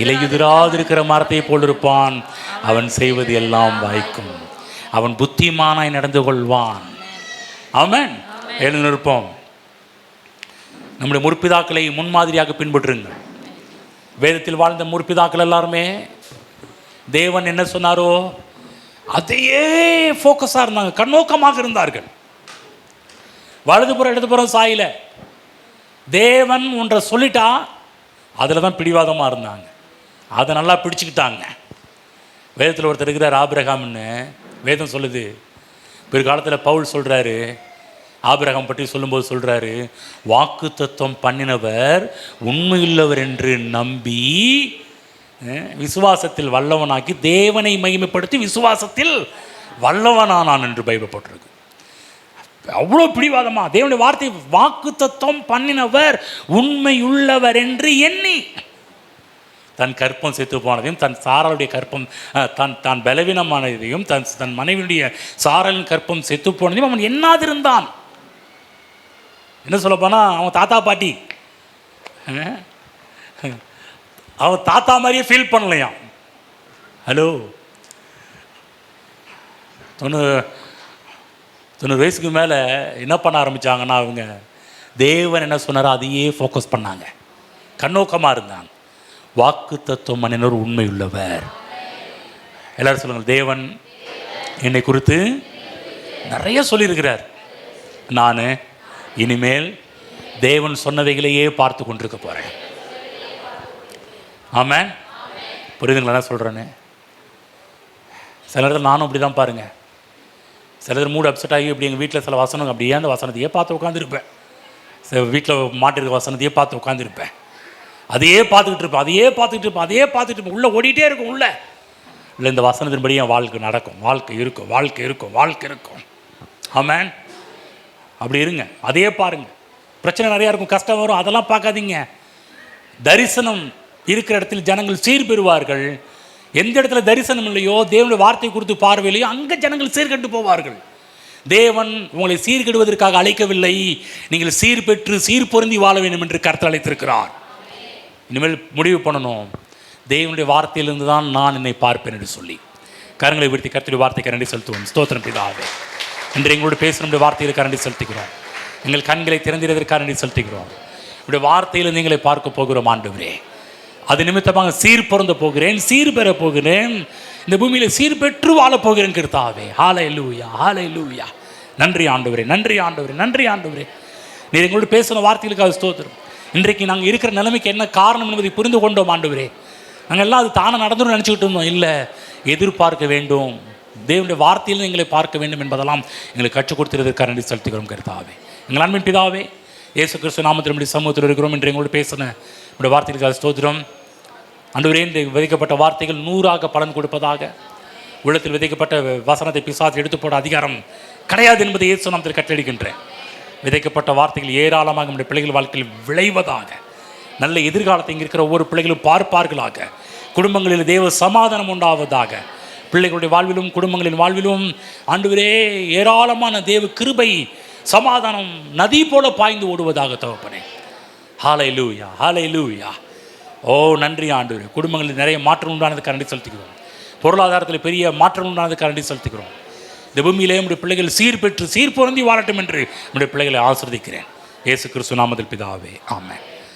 இலையுதிராதிருக்கிற மரத்தை போல் இருப்பான். அவன் செய்வது எல்லாம் வாய்க்கும், அவன் புத்திமானாய் நடந்து கொள்வான். ஆமென். எழுந்து நிற்போம். நம்முடைய முற்பிதாக்களை முன்மாதிரியாக பின்பற்றுங்கள். வேதத்தில் வாழ்ந்த முற்பிதாக்கள் எல்லாருமே தேவன் என்ன சொன்னாரோ அதையே ஃபோக்கஸாக இருந்தாங்க, கண்ணோக்கமாக இருந்தார்கள். வலதுபுறம் இடதுபுறம் சாயல. தேவன் ஒன்றை சொல்லிட்டா அதில் தான் பிடிவாதமாக இருந்தாங்க. அதை நல்லா பிடிச்சிக்கிட்டாங்க. வேதத்தில் ஒருத்தர் இருக்கிறார் ஆபிரகாம்னு, வேதம் சொல்லுது. பிற்காலத்தில் பவுல் சொல்கிறாரு, ஆபிரகாம் பற்றி சொல்லும்போது சொல்கிறாரு, வாக்கு தத்துவம் பண்ணினவர் உண்மையுள்ளவர் என்று நம்பி விசுவாசத்தில் வல்லவனாக்கி தேவனை மகிமைப்படுத்தி விசுவாசத்தில் வல்லவனானான் என்று பைபிள் போட்டிருக்கு. அவ்வளோ பிடிவாதமாக தேவனுடைய வார்த்தை, வாக்கு தத்துவம் பண்ணினவர் உண்மையுள்ளவர் என்று எண்ணி தன் கற்பம் செத்து போனதையும் தன் சாரலுடைய கற்பம் தான் பலவீனமானதையும் தன் மனைவியுடைய சாரலின் கற்பம் செத்து போனதையும் அவன் எண்ணாதிருந்தான். என்ன சொல்ல போனால் அவன் தாத்தா பாட்டி அவன் தாத்தா மாதிரியே ஃபீல் பண்ணலையாம். ஹலோ, 90 வயசுக்கு மேலே என்ன பண்ண ஆரம்பித்தாங்கன்னா அவங்க தேவன் என்ன சொன்னாரோ அதையே ஃபோக்கஸ் பண்ணாங்க, கண்ணோக்கமாக இருந்தாங்க. வாக்கு தத்துவம் மனிதர் உண்மை உள்ளவர். எல்லாரும் சொல்லுங்கள், தேவன் என்னை குறித்து நிறைய சொல்லியிருக்கிறார். நான் இனிமேல் தேவன் சொன்னவைகளையே பார்த்து கொண்டிருக்க போகிறேன். ஆமென். புரியுதுங்களா என்ன சொல்கிறேன்னு? சில நேரத்தில் நானும் அப்படி தான் பாருங்கள். சில நேரம் மூடு அப்செட் ஆகி இப்படி எங்கள் வீட்டில் சில வசனம் அப்படியே அந்த வசனத்தையே பார்த்து உட்காந்துருப்பேன். வீட்டில் மாட்டிருக்க வசனத்தையே பார்த்து உட்காந்துருப்பேன். அதையே பார்த்துக்கிட்டு இருப்பேன். உள்ளே ஓடிட்டே இருக்கும். இல்லை இந்த வசனத்தின்படி என் வாழ்க்கை நடக்கும், வாழ்க்கை இருக்கும். ஆமென். அப்படி இருங்க, அதையே பாருங்கள். பிரச்சனை நிறையா இருக்கும், கஷ்டம் வரும், அதெல்லாம் பார்க்காதீங்க. தரிசனம் இருக்கிற இடத்தில் ஜனங்கள் சீர்பெறுவார்கள். எந்த இடத்துல தரிசனம் இல்லையோ, தேவனுடைய வார்த்தை குறித்து பார்வையிலையோ, அங்கே ஜனங்கள் சீர்கெட்டு போவார்கள். தேவன் உங்களை சீர்கெடுவதற்காக அழைக்கவில்லை, நீங்கள் சீர்பெற்று சீர் பொருந்தி வாழ வேண்டும் என்று கர்த்தர் அழைத்திருக்கிறார். இனிமேல் முடிவு பண்ணணும், தேவனுடைய வார்த்தையிலிருந்து தான் நான் என்னை பார்ப்பேன் என்று சொல்லி கரங்களை விடுத்தி கர்த்தருடைய வார்த்தைக்கு நன்றி செலுத்துவோம். ஸ்தோத்திரம் பிதாவே. இன்று எங்களோடு பேசுகிற வார்த்தைகளுக்கு நன்றி செலுத்துகிறோம். எங்கள் கண்களை திறந்திருப்பதற்காக நன்றி செலுத்துகிறோம். இப்படி வார்த்தையில் நீங்களை பார்க்க போகிறோம் ஆண்டவரே. அது நிமித்தமாக சீர் பொருந்த போகிறேன், சீர் பெற போகிறேன், இந்த பூமியில் சீர் பெற்று வாழப் போகிறேன் கர்த்தாவே. ஹல்லேலூயா. நன்றி ஆண்டவரே. நீர் எங்களோடு பேசின வார்த்தைகளுக்காக ஸ்தோத்திரம். இன்றைக்கு நாங்கள் இருக்கிற நிலைமைக்கு என்ன காரணம் என்பதை புரிந்து கொண்டோம் ஆண்டவரே. நாங்கள் எல்லாம் அது தானே நடந்துடும் நினச்சிக்கிட்டு இருந்தோம். இல்லை, எதிர்பார்க்க வேண்டும், தேவனுடைய வார்த்தையில் எங்களை பார்க்க வேண்டும் என்பதெல்லாம் எங்களுக்கு கற்றுக் கொடுத்திருக்கிறதுக்காக நன்றி செலுத்துகிறோம் கர்த்தாவே. எங்கள் அன்பின் பிதாவே, இயேசு கிறிஸ்து நாமத்தில் நம்முடைய சமூகத்தில் இருக்கிறோம். என்று எங்களோடு பேசின நம்முடைய வார்த்தைகளுக்காக ஸ்தோத்திரம் ஆண்டவரே. இந்த விதைக்கப்பட்ட வார்த்தைகள் 100ஆக பலன் கொடுப்பதாக. உள்ளத்தில் விதைக்கப்பட்ட வசனத்தை பிசாசு எடுத்து போட அதிகாரம் கிடையாது என்பதை இயேசு நாமத்தில் கட்டளையிடுகின்றேன். விதைக்கப்பட்ட வார்த்தைகள் ஏராளமாக நம்முடைய பிள்ளைகள் வாழ்க்கையில் விளைவதாக. நல்ல எதிர்காலத்தை இங்கே இருக்கிற ஒவ்வொரு பிள்ளைகளும் பார்ப்பார்களாக. குடும்பங்களில் தேவ சமாதானம் உண்டாவதாக. பிள்ளைகளுடைய வாழ்விலும் குடும்பங்களின் வாழ்விலும் ஆண்டவரே ஏராளமான தேவ கிருபை சமாதானம் நதி போல பாய்ந்து ஓடுவதாக தகப்பனே. ஹல்லேலூயா. ஓ நன்றி ஆண்டவரே. குடும்பங்களில் நிறைய மாற்றம் உண்டானதுக்கு நன்றி செலுத்துகிறோம். பொருளாதாரத்தில் பெரிய மாற்றம் உண்டானதுக்கு நன்றி செலுத்துகிறோம். இந்த பூமியிலே நம்முடைய பிள்ளைகள் சீர் பெற்று சீர் பொருந்தி வாழட்டும் என்று நம்முடைய பிள்ளைகளை ஆசீர்வதிக்கிறேன். இயேசு கிறிஸ்து நாமத்தில் பிதாவே, ஆமென்.